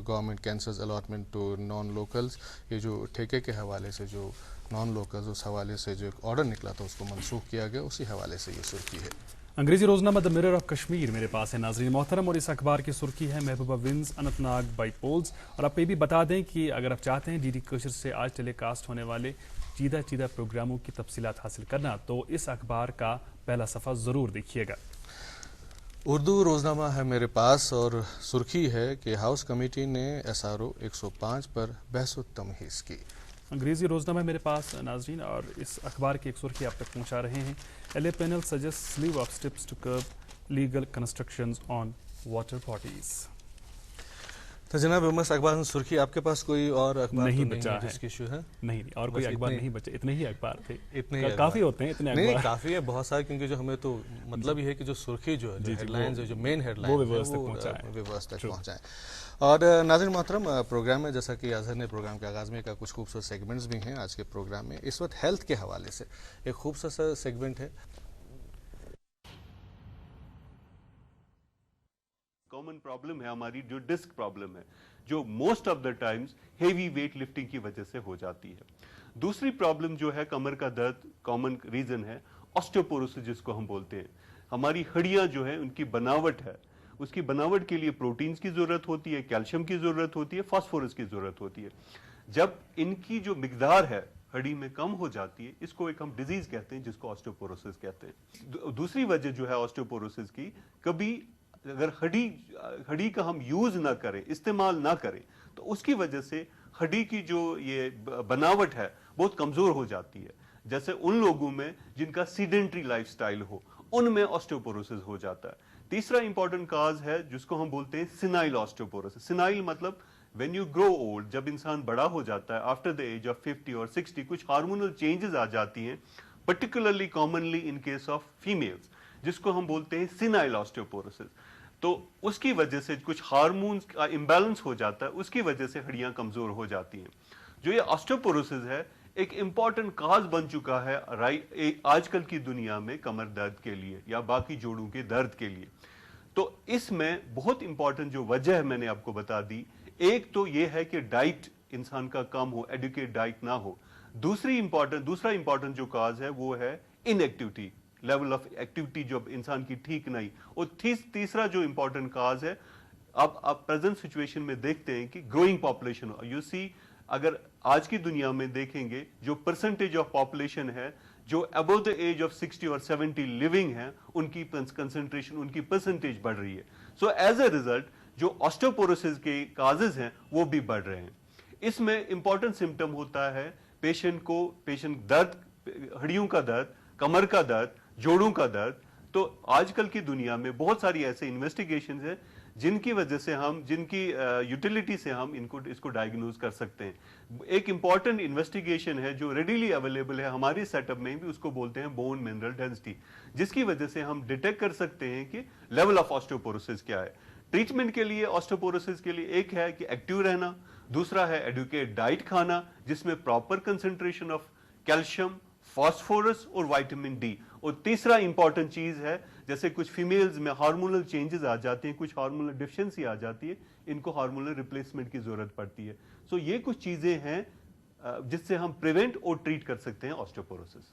government cancels allotment to non locals. یہ جو ٹھیکے کے حوالے سے جو نان لوکلز اس حوالے سے جو ایک آرڈر نکلا تھا اس کو منسوخ کیا گیا، اسی حوالے سے یہ سرخی ہے. انگریزی روزنامہ دا مرر آف کشمیر میرے پاس ہے ناظرین محترم، اور اس اخبار کی سرخی ہے Mehbooba wins Anantnag bypolls. اور آپ کو یہ بھی بتا دیں کہ اگر آپ چاہتے ہیں ڈی ڈی کشر سے آج ٹیلی کاسٹ ہونے والے چیدہ پروگراموں کی تفصیلات حاصل کرنا تو اس اخبار کا پہلا صفحہ ضرور دیکھیے گا. اردو روزنامہ ہے میرے پاس، اور سرخی ہے کہ ہاؤس کمیٹی نے SRO 105 پر بحث و تمہیز کی. انگریزی روزنامہ میرے پاس ناظرین، اور اس اخبار کی ایک سرخی آپ تک پہنچا رہے ہیں. LA panel suggests slew of steps to curb legal constructions on water bodies. تو جناب اس اخبار میں سرخی آپ کے پاس کوئی اور اخبار نہیں تو بچا ہے جس کی ایشو ہے؟ نہیں اور کوئی اخبار نہیں بچے، اتنے ہی اخبار تھے. اتنے کافی ہوتے ہیں اتنے نہیں اخبار. کافی ہے، بہت سارے، کیونکہ جو ہمیں تو مطلب یہ ہے کہ جو سرخی جو ہے جو ہیڈ لائنز ہے، جو مین ہیڈ لائنز وہ ویورس تک پہنچائیں. اور ناظرین محترم، پروگرام میں جیسا کہ اظہر نے پروگرام کے آغاز میں کہا کچھ خوبصورت سیگمنٹس بھی ہیں آج کے پروگرام میں. اس وقت ہیلتھ کے حوالے سے ایک خوبصورت سا سیگمنٹ ہے. کامن پرابلم ہے ہماری جو ڈسک پرابلم ہے، جو most of the times heavy weight lifting کی وجہ سے ہو جاتی ہے. دوسری پرابلم جو ہے کمر کا درد، کامن ریزن ہے آسٹیوپوروسس جس کو ہم بولتے ہیں. ہماری ہڈیاں جو ہیں ان کی بناوٹ ہے، اس کی بناوٹ کے لیے پروٹینز کی ضرورت ہوتی ہے، کیلشیم کی ضرورت ہوتی ہے، فاسفورس کی ضرورت ہوتی ہے. جب ان کی جو مقدار ہے ہڈی میں کم ہو جاتی ہے، اس کو ایک ہم ڈیزیز کہتے ہیں جس کو آسٹیوپوروسس کہتے ہیں. دوسری وجہ جو ہے آسٹیوپوروسس کی، کبھی اگر ہڈی کا ہم یوز نہ کریں، استعمال نہ کریں، تو اس کی وجہ سے ہڈی کی جو یہ بناوٹ ہے بہت کمزور ہو جاتی ہے. جیسے ان لوگوں میں جن کا سیڈنٹری لائف سٹائل ہو، ان میں آسٹیوپوروسس ہو جاتا ہے. تیسرا امپورٹنٹ کاز ہے جس کو ہم بولتے ہیں سینائل آسٹیوپوروسس. سینائل مطلب وین یو گرو اولڈ، جب انسان بڑا ہو جاتا ہے آفٹر دا ایج آف 50 اور 60 کچھ ہارمونل چینجز آ جاتی ہیں، particularly commonly in case of females, جس کو ہم بولتے ہیں سینائل آسٹیوپوروسس. تو اس کی وجہ سے کچھ ہارمونز کا امبیلنس ہو جاتا ہے، اس کی وجہ سے ہڈیاں کمزور ہو جاتی ہیں. جو یہ آسٹیوپوروسس ہے ایک امپورٹنٹ کاز بن چکا ہے آج کل کی دنیا میں کمر درد کے لیے یا باقی جوڑوں کے درد کے لیے. تو اس میں بہت امپورٹنٹ جو وجہ ہے میں نے آپ کو بتا دی. ایک تو یہ ہے کہ ڈائٹ انسان کا کم ہو، ایڈوکیٹ ڈائٹ نہ ہو. دوسرا امپورٹنٹ جو کاز ہے وہ ہے ان ایکٹیویٹی، لیول آف ایکٹیویٹی جو انسان کی ٹھیک نہیں. اور تیسرا جو امپورٹنٹ کاز ہے، اب آپ پریزنٹ سچویشن میں دیکھتے ہیں کہ گروئنگ پاپولیشن. یو سی اگر آج کی دنیا میں دیکھیں گے جو پرسنٹیج آف پاپولیشن ہے جو ابو دا ایج آف 60 اور 70 لیونگ ہیں، ان کی کنسنٹریشن، ان کی پرسنٹیج بڑھ رہی ہے. سو ایز اے ریزلٹ جو آسٹیوپوروسس کے کازز ہیں وہ بھی بڑھ رہے ہیں. اس میں امپورٹنٹ سمٹم ہوتا ہے پیشنٹ درد، ہڈیوں کا درد، کمر کا درد، جوڑوں کا درد. تو آج کل کی دنیا میں بہت ساری ایسے انویسٹیگیشنز ہیں جن کی وجہ سے جن کی یوٹیلیٹی سے ہم اس کو ڈائگنوز کر سکتے ہیں. ایک امپورٹنٹ انویسٹیگیشن ہے جو ریڈیلی اویلیبل ہے ہماری سیٹ اپ میں بھی، اس کو بولتے ہیں بون منرل ڈینسٹی، جس کی وجہ سے ہم ڈیٹیکٹ کر سکتے ہیں کہ لیول آف آسٹیوپوروسس کیا ہے. ٹریٹمنٹ کے لیے آسٹیوپوروسس کے لیے ایک ہے کہ ایکٹیو رہنا، دوسرا ہے ایڈوکیٹ ڈائٹ کھانا جس میں proper concentration of calcium, phosphorus اور وائٹامن ڈی. اور تیسرا امپورٹنٹ چیز ہے جیسے کچھ فیمیلز میں ہارمونل چینجز آ جاتے ہیں، کچھ ہارمونل ڈیفیشنسی آ جاتی ہے، ان کو ہارمونل ریپلیسمنٹ کی ضرورت پڑتی ہے. سو یہ کچھ چیزیں ہیں جس سے ہم پریونٹ اور ٹریٹ کر سکتے ہیں آسٹیوپوروسس.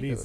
Please।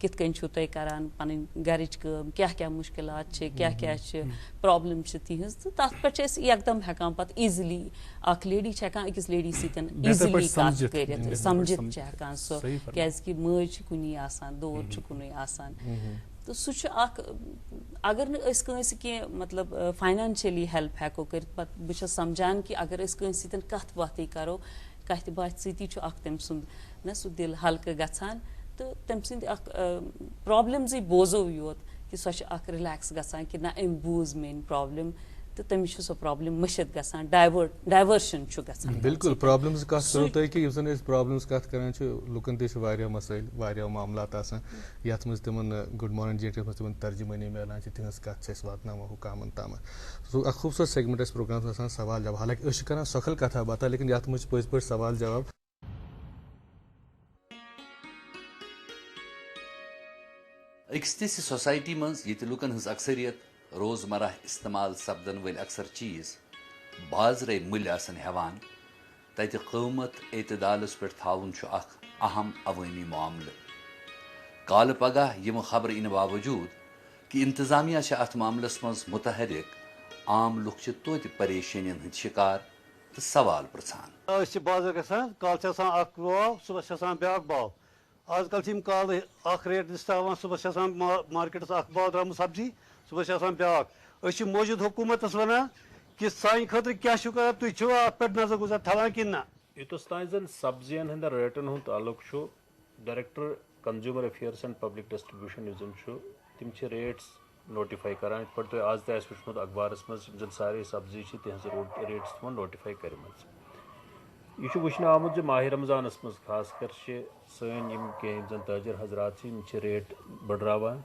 کت کن چھو تُہۍ کران پنن گرچ کٲم کیا مشکلات چھِ کیا پرابلم چھِ تِہنٛز تہٕ تتھ پٮ۪ٹھ چھِ أسۍ یکدم ہٮ۪کان پتہٕ ایٖزلی اکھ لیڈی چھِ ہٮ۪کان أکِس لیڈی سۭتۍ ایٖزلی کتھ کٔرِتھ سمجھِتھ چھِ ہٮ۪کان سۄ کیازکہِ مٲج چھِ کُنی آسان دود چھُ کُنُے آسان تہٕ سُہ چھُ اکھ اگر نہٕ أسۍ کٲنٛسہِ کینٛہہ مطلب فاینانشلی ہیلپ ہٮ۪کو کٔرِتھ پتہٕ بہٕ چھس سمجھان کہِ اگر أسۍ کٲنٛسہِ سۭتۍ کتھ باتھٕے کرو کتھِ باتھِ سۭتی چھُ اکھ تٔمۍ سُنٛد نہ سُہ دل ہلکہٕ گژھان تہٕ تٔمۍ سٕنٛدِ اکھ پرابلمزٕے بوزو یوت کہِ سۄ چھِ اکھ رِلیکس گژھان کہِ نہ أمۍ بوٗز میٲنۍ پرابلم تہٕ تٔمِس چھِ سۄ پرابلم مٔشِتھ گژھان ڈایوٲرشن چھُ گژھان بالکل پرابلمز کتھ کرو تُہۍ کہِ یُس زن أسۍ پرابلمز کتھ کران چھِ لُکن تہِ چھِ واریاہ مسٲیل واریاہ معاملات آسان یتھ منٛز تِمن گُڈ مارننگ جی یتھ منٛز تِمن ترجمٲنی میلان چھِ تِہنٛز کتھ چھِ أسۍ واتناوان حُکامن تامتھ سُہ اکھ خوٗبصوٗرت سیگمنٹ اسہِ پروگرامس آسان سوال جواب حالانکہِ أسۍ چھِ کران سۄکھل کتھا باتھا لیکن یتھ منٛز چھِ پٔزۍ پٲٹھۍ سوال جواب أکِس تِژھِ سوسایٹی منٛز ییٚتہِ لُکن ہٕنٛز اکثریت روزمرہ استعمال سپدن وٲلۍ اکثر چیٖز بازرے مٔلۍ آسن ہٮ۪وان تتہِ قۭمت اعتدالس پٮ۪ٹھ تھاوُن چھُ اکھ اہم عوٲمی معاملہٕ کالہٕ پگاہ یِمہٕ خبرٕ یِنہٕ باوجوٗد کہِ انتظامیہ چھِ اتھ معاملس منٛز متحرک عام لُکھ چھِ توتہِ پریشٲنین ہٕنٛدۍ شکار تہٕ سوال پرژھان أسۍ چھِ بازر گژھان کالہٕ چھِ آسان اکھ باو صبحس چھِ آسان بیاکھ باو آز کل چھِ یِم کالہٕ اکھ ریٹ لِسٹاوان صبحس چھِ آسان مارکیٹس اکھ باو درٛامُت سبزی صبحس چھِ آسان بیاکھ أسۍ چھِ موجوٗد حکوٗمتس ونان کہِ سانہِ خٲطرٕ کیاہ چھُو کران تُہۍ چھِوا اتھ پٮ۪ٹھ نظر گُزر تھاوان کِنہٕ نہ یوٚتَس تانۍ زن سبزین ہٕنٛدٮ۪ن ریٹن ہُنٛد تعلق چھُ director consumer affairs and public distribution یُس زن چھُ تِم چھِ ریٹس نوٹِفاے کران یِتھ پٲٹھۍ تۄہہِ آز تہِ آسہِ وٕچھمُت اخبارس منٛز یِم زن سارے سبزی چھِ تِہنٛز ریٹس تِمن نوٹِفاے کٔرمٕژ یہ وٕچھنہٕ آمُت زِ ماہِ رمضانس منٛز خاص کر چھِ سٲنۍ یِم کینٛہہ یِم زن تٲجر حضرات چھِ یِم چھِ ریٹ بٔڑراوان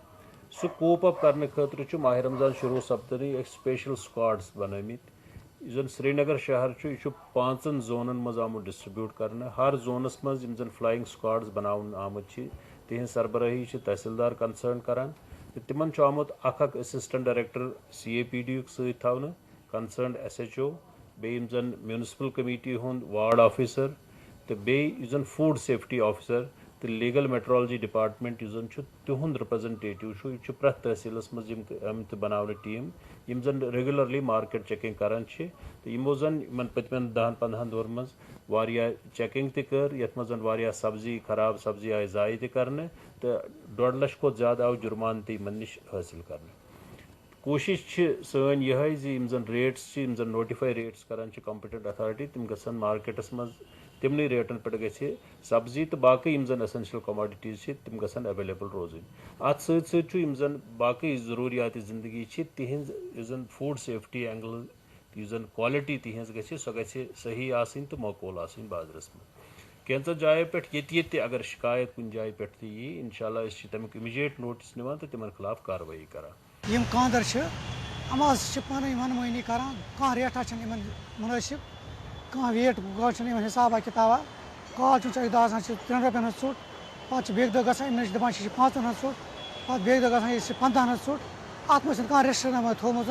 سُہ کوپ اپ کرنہٕ خٲطرٕ چھُ ماہِ رمضان شروٗع سپدنٕے أکۍ سپیشل سکواڈس بنٲومٕتۍ یُس زن سرینگر شہر چھُ یہِ چھُ 5 زونن منٛز آمُت ڈسٹربیوٗٹ کرنہٕ ہر زونس منٛز یِم زن فلایِنگ سکواڈس بناونہٕ آمٕتۍ چھِ تِہنٛز سربرٲہی چھِ تحصیلدار کنسٲرن کران تہٕ تِمن چھُ آمُت اکھ اسسٹنٹ ڈایریکٹر CAPD یُک سۭتۍ تھاونہٕ کنسٲرنڈ SHO بیٚیہِ یِم زن میونسپل کمیٹی ہُنٛد وارڈ آفیسر تہٕ بیٚیہِ یُس زن فوڈ سیفٹی آفیسر تہٕ لیگل میٹرالجی ڈپارٹمنٹ یُس زن چھُ تِہُنٛد رِپرزنٹیٹو چھُ یہِ چھُ پرٛٮ۪تھ تحصیلس منٛز یِم آمٕتۍ بناونہٕ ٹیٖم یِم زن ریگولرلی مارکیٹ چیکنگ کران چھِ تہٕ یِمو زن یِمن پٔتمٮ۪ن 10-15 دۄہن منٛز واریاہ چیکنگ تہِ کٔر یتھ منٛز زن واریاہ سبزی خراب سبزی آیہِ ضایہِ تہِ کرنہٕ تہٕ 1.5 لچھ کھۄتہٕ زیادٕ آو جُرمانہٕ تہِ یِمن نِش حٲصِل کرنہٕ کوٗشش چھِ سٲنۍ یِہے زِ یِم زن ریٹس چھِ یِم زن نوٹِفاے ریٹس کران چھِ کمپٹنٹ اتھارٹی تِم گژھن مارکیٹس منٛز تِمنٕے ریٹن پٮ۪ٹھ گژھِ سبزی تہٕ باقٕے یِم زن ایسینشل کموڈٹیٖز چھِ تِم گژھن ایویلیبل روزٕنۍ اتھ سۭتۍ سۭتۍ چھُ یِم زن باقٕے ضروٗریاتِ زندگی چھِ تِہنٛز یُس زن فوڈ سیفٹی اینگل یُس زن کوالٹی تِہنٛز گژھِ سۄ گژھِ صحیح آسٕنۍ تہٕ معقوٗل آسٕنۍ بازرس منٛز کینٛژن جایو پٮ۪ٹھ ییٚتہِ تہِ اگر شکایت کُنہِ جایہِ پٮ۪ٹھ تہِ یی انشاء اللہ أسۍ چھِ تمیُک اِمِجیٹ نوٹس نِوان تہٕ تِمن خٕلاف کاروٲیی کران یِم کاندر چھِ یِم حظ چھِ پانہٕ ؤنۍ ونوٲنی کران کانٛہہ ریٹھا چھنہٕ یِمن مُنٲسِب کانٛہہ ویٹ گاڈ چھنہٕ یِمن حسابا کِتابا کال چھُنہٕ اَکہِ دۄہ آسان چھِ 3 رۄپین ہٕنٛز ژوٚٹ پتہٕ چھِ بیٚکہِ دۄہ گژھان یِمن چھِ دپان چھِ 5 ہٕنٛز ژوٚٹ پتہٕ بیٚکہِ دۄہ گژھان یہِ چھِ 15 ہٕنٛز ژوٚٹ اتھ منٛز چھُنہٕ کانٛہہ ریسٹرکشن تھوٚومُت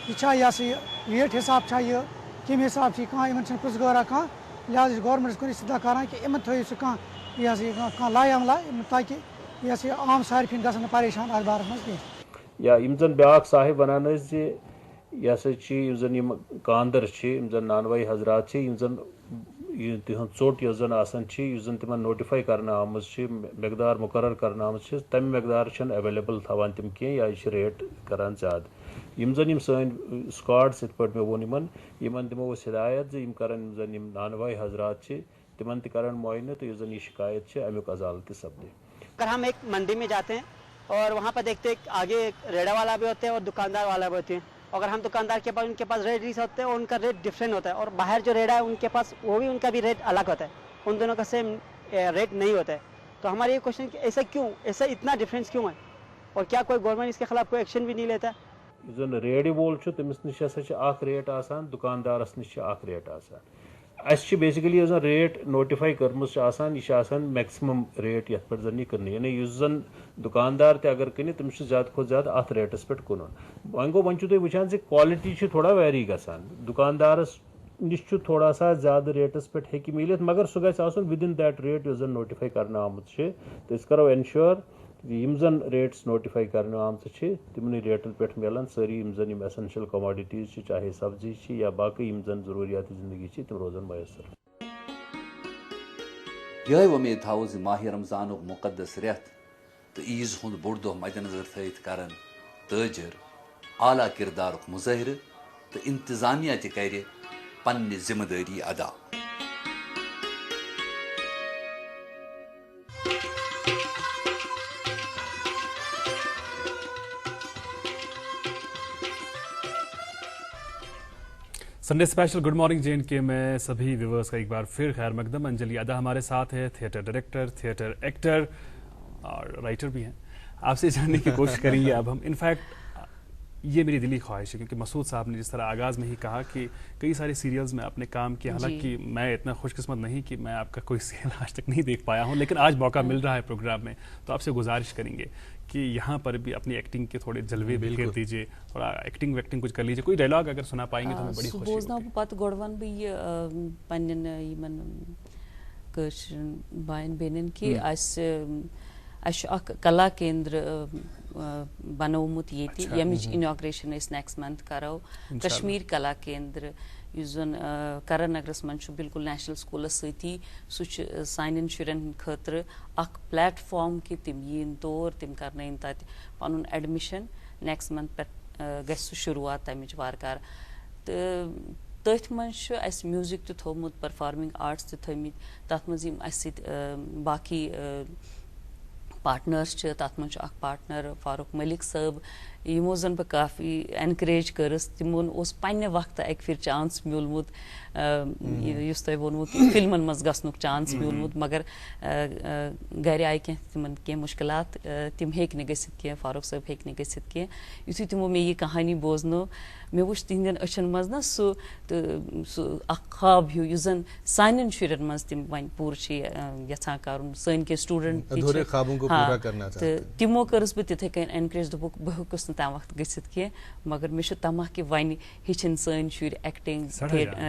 یہِ چھا یہِ ہسا یہِ ویٹ حساب چھا یہِ کمہِ حساب چھِ یہِ کانٛہہ یِمن چھنہٕ پرژھ گٲرا کانٛہہ لہٰذا چھِ گورمینٹس کُن استدا کران کہِ یِمن تھٲیِو سُہ کانٛہہ یہِ ہسا یہِ کانٛہہ لاے عملا تاکہِ یہِ ہسا یہِ عام صارفیٖن گژھن نہٕ پریشان اتھ بارس منٛز کینٛہہ یا یِم زن بیٛاکھ صاحب ونان ٲسۍ زِ یہِ ہسا چھِ یِم زن یِم کاندر چھِ یِم زن نانوٲے حضرات چھِ یِم زن تِہنٛز ژوٚٹ یۄس زن آسان چھِ یُس زن تِمن نوٹِفاے کرنہٕ آمٕژ چھِ مقدار مُقرر کرنہٕ آمٕژ چھِ تمہِ مقدار چھنہٕ ایویلیبل تھاوان تِم کینٛہہ یا یہِ چھِ ریٹ کران زیادٕ یِم زن یِم سٲنۍ سکواڈس یِتھ پٲٹھۍ مےٚ ووٚن یِمن دِمو أسۍ ہدایت زِ یِم کرن یِم زن یِم نانوٲے حضرات چھِ تِمن تہِ کرن معاینہٕ تہٕ یُس زن یہِ شکایت چھِ امیُک ازالہٕ تہِ سپدِ اگر ہم ایک منڈی میں جاتے ہیں اور وہاں پر دیکھتے ہیں آگے ایک ریڑا والا بھی ہوتے ہیں اور دکاندار والا بھی ہوتے ہیں اگر ہم دکاندار کے پاس ان کے پاس ریٹ ہوتے ہیں اور ان کا ریٹ ڈفرینٹ ہوتا ہے اور باہر جو ریڑا ہے ان کے پاس وہ بھی ان کا بھی ریٹ الگ ہوتا ہے ان دونوں کا سیم ریٹ نہیں ہوتا ہے تو ہمارا یہ کوشچن کہ ایسا کیوں ایسا اتنا ڈفرینس کیوں ہے اور کیا کوئی گورنمنٹ اس کے خلاف کوئی ایکشن بھی نہیں لیتا یُس زن ریڑِ وول چھُ تٔمِس نِش ہسا چھِ اکھ ریٹ آسان دُکاندارس نِش چھِ اکھ ریٹ آسان اَسہِ چھِ بیسِکلی یۄس زن ریٹ نوٹِفاے کٔرمٕژ چھِ آسان یہِ چھِ آسان میکسِمم ریٹ یتھ پٮ۪ٹھ زن یہِ کٕنہِ یعنی یُس زن دُکاندار تہِ اگر کٕنہِ تٔمِس چھُ زیادٕ کھۄتہٕ زیادٕ اتھ ریٹس پٮ۪ٹھ کٕنُن وۄنۍ گوٚو وۄنۍ چھِو تُہۍ وٕچھان زِ کوالٹی چھِ تھوڑا ویری گژھان دُکاندارس نِش چھُ تھوڑا سا زیادٕ ریٹس پٮ۪ٹھ ہیٚکہِ میٖلِتھ مگر سُہ گژھِ آسُن وِدِن دیٹ ریٹ یُس زن نوٹِفاے کرنہٕ آمُت چھِ تہٕ أسۍ کرو اٮ۪نشور یم زن ریٹس نوٹیفائی کرنے آمژٕ چھِ تِمنٕے ریٹن پٮ۪ٹھ مِلان سٲری یم زن یم ایسنشل کموڈیٹیز چھِ چاہے سبزی چھِ یا باقٕے یم زن ضروریات زندگی چھِ تِم روزن میسر. یہ وۄمید تھاوو زِ ماہ رمضانُک مُقدس رٮ۪تھ تہٕ عیٖز ہُنٛد بوٚڑ دۄہ مدِ نظر تھٲوِتھ کرن تٲجر اعلیٰ کردارُک مظٲہرٕ تہٕ انتظامیہ تہِ کرِ پننہِ ذمہٕ دٲری ادا. Sunday special good morning JNK میں سبھی ویورز کا ایک بار پھر خیر مقدم. انجلی ادا ہمارے ساتھ ہے, تھیٹر ڈائریکٹر, تھیٹر ایکٹر اور رائٹر بھی ہیں. آپ سے جاننے کی کوشش کریں گے اب ہم. انفیکٹ یہ میری دلی خواہش ہے کیونکہ مسعود صاحب نے جس طرح آغاز میں ہی کہا کہ کئی سارے سیریلز میں آپ نے کام کیا, حالانکہ میں اتنا خوش قسمت نہیں کہ میں آپ کا کوئی سیریل آج تک نہیں دیکھ پایا ہوں, لیکن آج موقع مل رہا ہے پروگرام میں, تو آپ سے گزارش کریں گے کہ یہاں پر بھی اپنی ایکٹنگ کے تھوڑے جلوے بکھیر دیجیے, تھوڑا ایکٹنگ ویکٹنگ کچھ کر لیجیے, کوئی ڈائلاگ اگر سنا پائیں گے تو ہمیں بڑی خوشی ہوگی. بوزناو پتہ گۄڈٕ وَنہٕ بہٕ یہِ پنٛنٮ۪ن یِمن کٲشرٮ۪ن بایَن بیٚنٮ۪ن کہِ اَسہِ چھُ اکھ کلا کیندر بنومُت ییٚتہِ ییٚمِچ اِناگریشن أسۍ نیکسٹ منتھ کرو. کشمیٖر کلا کیندر یُس زن کرن نگرس منٛز چھُ بِلکُل نیشنل سکوٗلس سۭتی, سُہ چھُ سانٮ۪ن شُرٮ۪ن ہٕنٛدِ خٲطرٕ اکھ پلیٹ فارم کہِ تِم یِن تور, تِم کرنٲیِن تتہِ پنُن ایڈمِشن. نیکسٹ منتھ پٮ۪ٹھ گژھِ سُہ شروعات تمِچ وارٕ کارٕ. تہٕ تٔتھۍ منٛز چھُ اَسہِ میوٗزک تہِ تھوٚومُت, پٔرفارمِنٛگ آرٹس تہِ تھٲومٕتۍ, تتھ منٛز یِم اَسہِ سۭتۍ باقٕے پارٹنٲرٕس چھِ. تتھ منٛز چھُ اکھ پارٹنر فاروق مٔلک صٲب, یِمو زن بہٕ کافی اینکریج کٔرٕس. تِمن اوس پننہِ وقتہٕ اکہِ پھِرِ چانس میوٗلمُت, یُس تۄہہِ ووٚنوُ کہِ فلمن منٛز گژھنُک چانس میوٗلمُت, مگر گرِ آیہِ کینٛہہ مُشکلات, تِم ہیٚکۍ نہٕ گٔژھِتھ کینٛہہ, فاروق صٲب ہیٚکۍ نہٕ گٔژھِتھ کینٛہہ. یِتھُے تِمو مےٚ یہِ کہانی بوزنٲو, مےٚ وٕچھ تِہنٛدٮ۪ن أچھن منٛز نا سُہ اکھ خواب ہیوٗ یُس زن سانٮ۪ن شُرٮ۪ن منٛز تِم وۄنۍ پوٗرٕ چھِ یژھان کرُن. سٲنۍ کینٛہہ سٹوٗڈنٹ تہِ چھِ, تہٕ تِمو کٔرٕس بہٕ تِتھٕے کٔنۍ اینکریج, دوٚپُکھ بہٕ ہیوٚکُس نہٕ تمہِ وقتہٕ گٔژھِتھ کینٛہہ, مگر مےٚ چھُ طمع کہِ وۄنۍ ہیٚچھن سٲنۍ شُرۍ ایکٹنگ,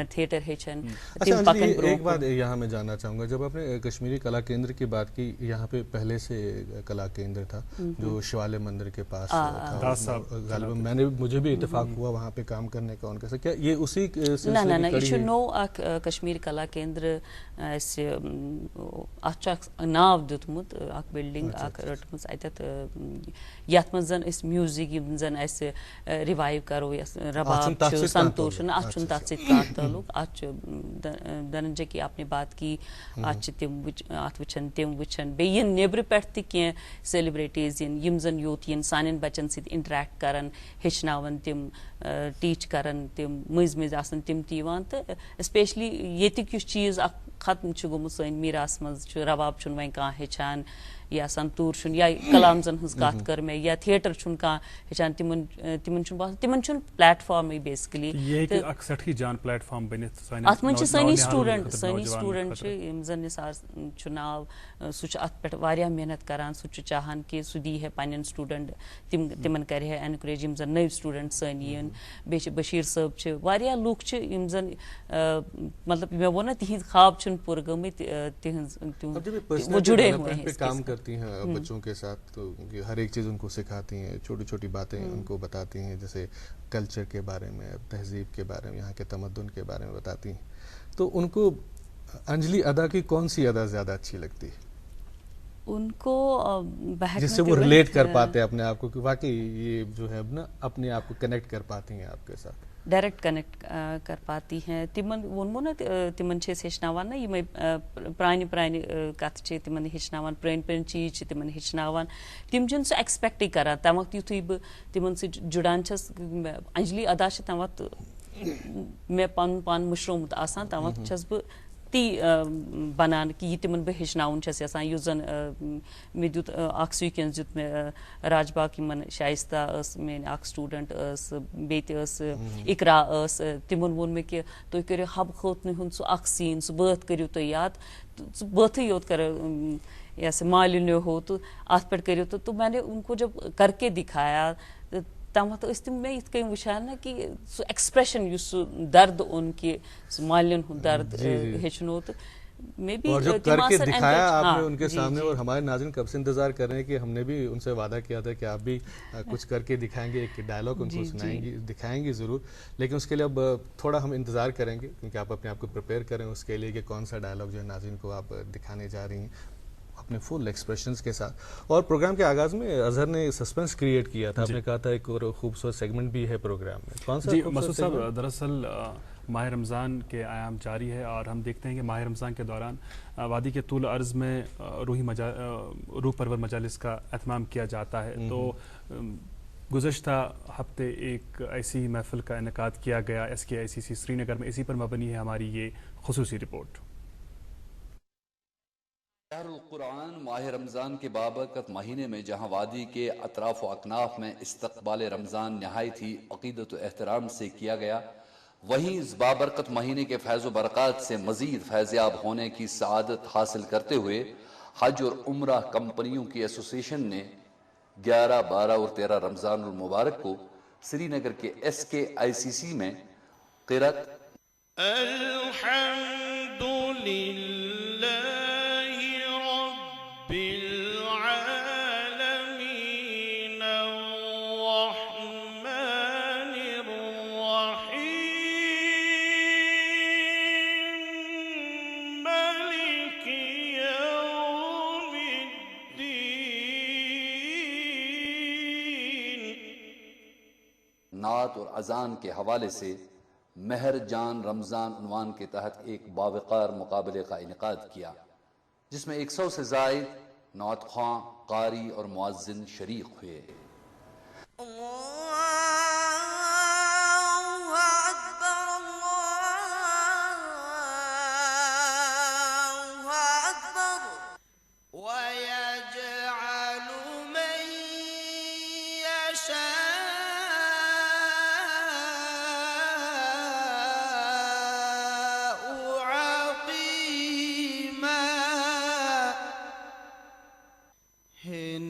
تھیٹر ہیٚچھن, تِم پکن برونٛہہ. ایک بات یہاں میں جاننا چاہوں گا, جب آپ نے کشمیری کلا کیندر کی بات کی, یہاں پہ پہلے سے کلا کیندر تھا جو شیوالے مندر کے پاس تھا, غالباً مجھے بھی اتفاق ہوا وہاں پہ کام کرنے کا. ان کا کیا یہ اسی نہ یہ چھُ نوٚو اکھ کشمیٖر کلا کیندر اَسہِ اتھ چھُ اکھ ناو دیُتمُت, اکھ بِلڈنگ اکھ رٔٹمٕژ اتٮ۪تھ, یتھ منٛز زن أسۍ میوٗزک یِم زن اَسہِ رِوایو کرو, یۄس رباب چھُ, سنتوش چھُ, اتھ چھُنہٕ تتھ سۭتۍ کانٛہہ تعلق. اتھ چھُ دھننجے کی آپ نے بات کی, اتھ چھِ تِم اتھ وٕچھن, تِم وٕچھن, بیٚیہِ یِن نیٚبرٕ پٮ۪ٹھ تہِ کینٛہہ سیلبریٹیٖز یِن, یِم زن یوٚت یِن سانٮ۪ن بچن سۭتۍ انٹریکٹ کرن, ہیٚچھناون تِم, ٹیٖچ کرن تِم, مٔنٛزۍ مٔنٛزۍ آسن تِم تہِ یِوان. تہٕ اسپیشلی ییٚتیُک یُس چیٖز اکھ ختم چھُ گوٚمُت سٲنۍ میٖراثس منٛز چھُ, رباب چھُنہٕ وۄنۍ کانٛہہ ہیٚچھان, یا سنتوٗر چھُنہٕ, یا کلامزن ہٕنٛز کتھ کٔر مےٚ, یا تھیٹر چھُنہٕ کانٛہہ ہیٚچھان, تِمن چھُنہٕ باسان, تِمن چھُنہٕ پلیٹ فارمٕے بیسکلی. اتھ منٛز چھِ سٲنی سٹوٗڈنٹ چھِ, یِم زن نثار چھُ ناو, سُہ چھُ اتھ پٮ۪ٹھ واریاہ محنت کران. سُہ چھُ چاہان کہِ سُہ دی ہے پنٕنٮ۪ن سٹوٗڈنٹ, تِمن کرِ ہے اینکریج, یِم زن نٔوۍ سٹوٗڈنٹ سٲنۍ یِن. بیٚیہِ چھِ بشیٖر صٲب چھِ, واریاہ لُکھ چھِ یِم زن مطلب مےٚ ووٚن نا تِہنٛدۍ خواب چھِنہٕ پوٗرٕ گٔمٕتۍ, تِہنٛز جُڑے ہوئے ہیں. کام کرتی ہیں بچوں کے ساتھ, تو ہر ایک چیز ان کو سکھاتی ہیں, چھوٹی چھوٹی باتیں ان کو بتاتی ہیں, جیسے کلچر کے بارے میں, تہذیب کے بارے میں, یہاں کے تمدن کے بارے میں بتاتی ہیں. تو ان کو انجلی ادا کی کون سی ادا زیادہ اچھی لگتی ہے, ان کو جس سے وہ ریلیٹ کر پاتے ہیں اپنے آپ کو, کہ واقعی یہ جو ہے نا اپنے آپ کو کنیکٹ کر پاتی ہیں آپ کے ساتھ, ڈائریکٹ کنیکٹ کر پاتی ہیں. تِمن ووٚنمو نا تِمن چھِ أسۍ ہیٚچھناوان نا یِمے پرٛانہِ کتھٕ چھِ تِمن ہیٚچھناوان, پرٛٲنۍ چیٖز چھِ تِمن ہیٚچھناوان. تِم چھِنہٕ سُہ ایکسپیکٹٕے کران. تمہِ وقتہٕ یِتھُے بہٕ تِمن سۭتۍ جُڑان چھس, انجلی ادا چھِ تمہِ وقتہٕ مےٚ پنُن پان مٔشرومُت آسان, تمہِ وقتہٕ چھس بہٕ تی بنان کہِ یہِ تِمن بہٕ ہیٚچھناوُن چھس یژھان. یُس زن مےٚ دیُت اکھ سیٖکوینس دیُت مےٚ راج باغ یِمن شائستہ ٲس میٲنۍ اکھ سٹوٗڈنٹ ٲس, بیٚیہِ تہِ ٲس اقرا ٲس, تِمن ووٚن مےٚ کہِ تُہۍ کٔرِو حبہٕ خوتنہِ ہُنٛد سُہ اکھ سیٖن, سُہ بٲتھ کٔرِو تُہۍ یاد, سُہ بٲتھٕے یوت کرو یس مالِنیو ہو, تہٕ اتھ پٮ۪ٹھ کٔرِو تہٕ میں نے ان کو جب کر کے دکھایا, تمہِ وقتہٕ ٲسۍ تِم مےٚ یِتھ کٔنۍ وٕچھان نا کہِ سُہ ایکسپریشن یُس سُہ درد اوٚن کہِ سُہ مالِنین ہُنٛد درد ہیٚچھنو, تہٕ اور جو کر کے دکھایا آپ نے ان کے سامنے, اور ہمارے ناظرین کب سے انتظار کر رہے ہیں کہ ہم نے بھی ان سے وعدہ کیا تھا کہ آپ بھی کچھ کر کے دکھائیں گے, ایک ڈائلاگ ان کو سنائیں گے, دکھائیں گے ضرور, لیکن اس کے لیے اب تھوڑا ہم انتظار کریں گے کیونکہ آپ اپنے آپ کو پریپیئر کریں اس کے لیے کہ کون سا ڈائلاگ جو ہے ناظرین کو آپ دکھانے جا رہی ہیں اپنے فل ایکسپریشنز کے ساتھ. اور پروگرام کے آغاز میں اظہر نے سسپینس کریٹ کیا تھا, آپ نے کہا تھا ایک اور خوبصورت سیگمنٹ بھی ہے پروگرام میں, کون سا؟ جی مسعود صاحب, دراصل ماہ رمضان کے ایام جاری ہے اور ہم دیکھتے ہیں کہ ماہ رمضان کے دوران وادی کے طول عرض میں روح پرور مجالس کا اہتمام کیا جاتا ہے. تو گزشتہ ہفتے ایک ایسی محفل کا انعقاد کیا گیا SKICC سری نگر میں, اسی پر مبنی ہے ہماری یہ خصوصی رپورٹ. شہر القرآن ماہ رمضان کے بابرکت مہینے میں جہاں وادی کے اطراف و اکناف میں استقبال رمضان نہایت ہی عقیدت و احترام سے کیا گیا, وہیں اس بابرکت مہینے کے فیض و برکات سے مزید فیضیاب ہونے کی سعادت حاصل کرتے ہوئے حج اور عمرہ کمپنیوں کی ایسوسیشن نے 11, 12 اور 13 رمضان المبارک کو سری نگر کے SKICC میں قرأت الحمد للہ رب العالمین الرحمن الرحیم مالک یوم الدین. نعت اور اذان کے حوالے سے مہر جان رمضان عنوان کے تحت ایک باوقار مقابلے کا انعقاد کیا جس میں 100 سے زائد نعت خواں, قاری اور مؤذن شریک ہوئے.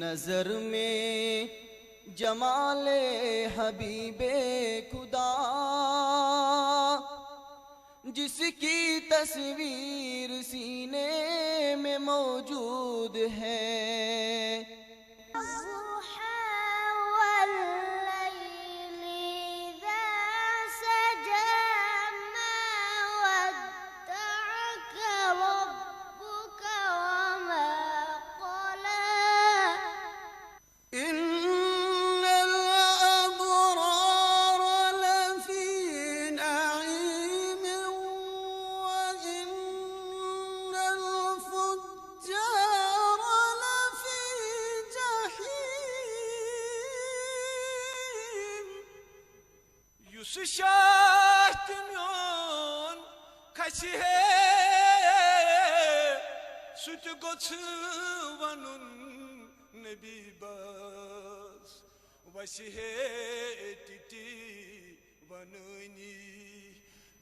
نظر میں جمال حبیب خدا جس کی تصویر سینے میں موجود ہے.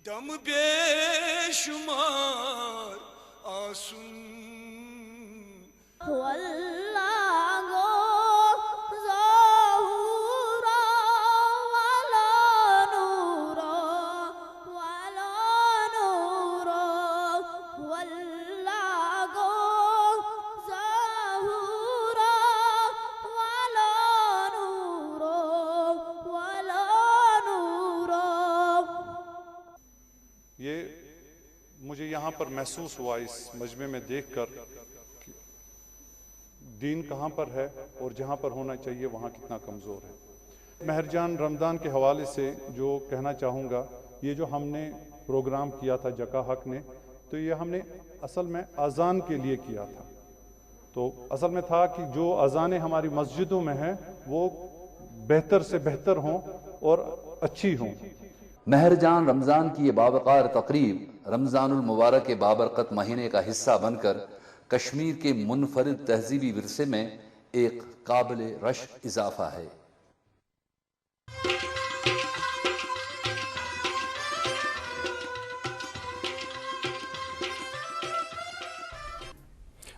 دم بے شمار آسن یہاں پر محسوس ہوا اس مجمع میں دیکھ کر کہ دین کہاں پر ہے اور جہاں پر ہونا چاہیے وہاں کتنا کمزور ہے. مہرجان رمضان کے حوالے سے جو کہنا چاہوں گا, یہ جو ہم نے پروگرام کیا تھا جکا حق نے, تو یہ ہم نے اصل میں اذان کے لیے کیا تھا. تو اصل میں تھا کہ جو اذانیں ہماری مسجدوں میں ہیں وہ بہتر سے بہتر ہوں اور اچھی ہوں. مہرجان رمضان کی یہ باوقار تقریب رمضان المبارک کے بابرکت مہینے کا حصہ بن کر کشمیر کے منفرد تہذیبی ورثے میں ایک قابل رشک اضافہ ہے.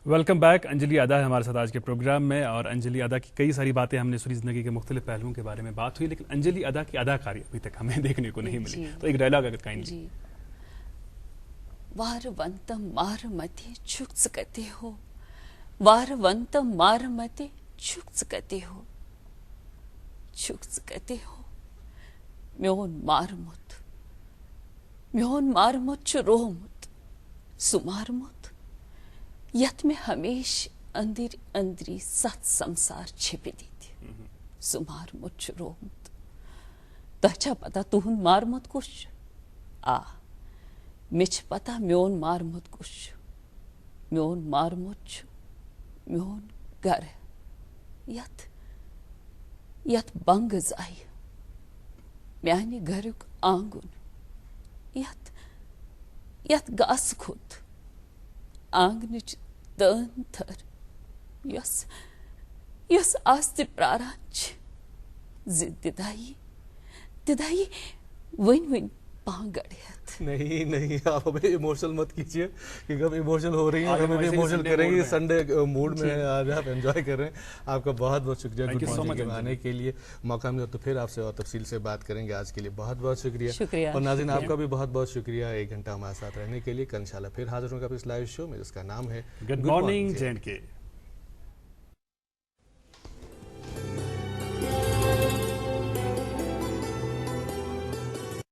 Welcome back. انجلی ادا ہے ہمارے ساتھ آج کے پروگرام میں, اور انجلی ادا کی کئی ساری باتیں, ہم نے اس کی زندگی کے مختلف پہلوؤں کے بارے میں بات ہوئی, لیکن انجلی ادا کی اداکاری ابھی تک ہمیں دیکھنے کو نہیں ملی. تو ایک ڈائلاگ اگر کہیں. ವಾರವಂತ ಮಾರುಮತಿ ಚುಕ್ಸಕತೆ ಹೋ ವಾರವಂತ ಮಾರುಮತಿ ಚುಕ್ಸಕತೆ ಹೋ میون مارمت چھ رومت سہ مارمت یت میں ہمیشہ اندر اندری 7 سمسار چھپے دیت سہ مارمت چھ رومت تہ چھا پتہ تہند مارمت کس آ مے چھ پتہ میون مارمت کس میون مارمت چھ میون گھر یت بنگز آئی میانہ گھرک آنگن یت گاس کھوت آنگنچ دن تھر یس آز تہ پراران چھ ددائی ون پان گڑیت نہیں آپ ہمیں ایموشنل مت کیجیے کیونکہ ہم ایموشنل ہو رہی ہیں ہمیں بھی ایموشنل کریں گے سنڈے موڈ میں آج آپ انجوائے کر رہے ہیں آپ کا بہت بہت شکریہ گڈ مارننگ میں آنے کے لیے موقع ملے تو پھر آپ سے اور تفصیل سے بات کریں گے آج کے لیے بہت بہت شکریہ اور ناظرین آپ کا بھی بہت بہت شکریہ 1 گھنٹہ ہمارے ساتھ رہنے کے لیے کل انشاءاللہ پھر حاضر ہوں گا اس لائیو شو میں جس کا نام ہے گڈ مارننگ جے اینڈ کے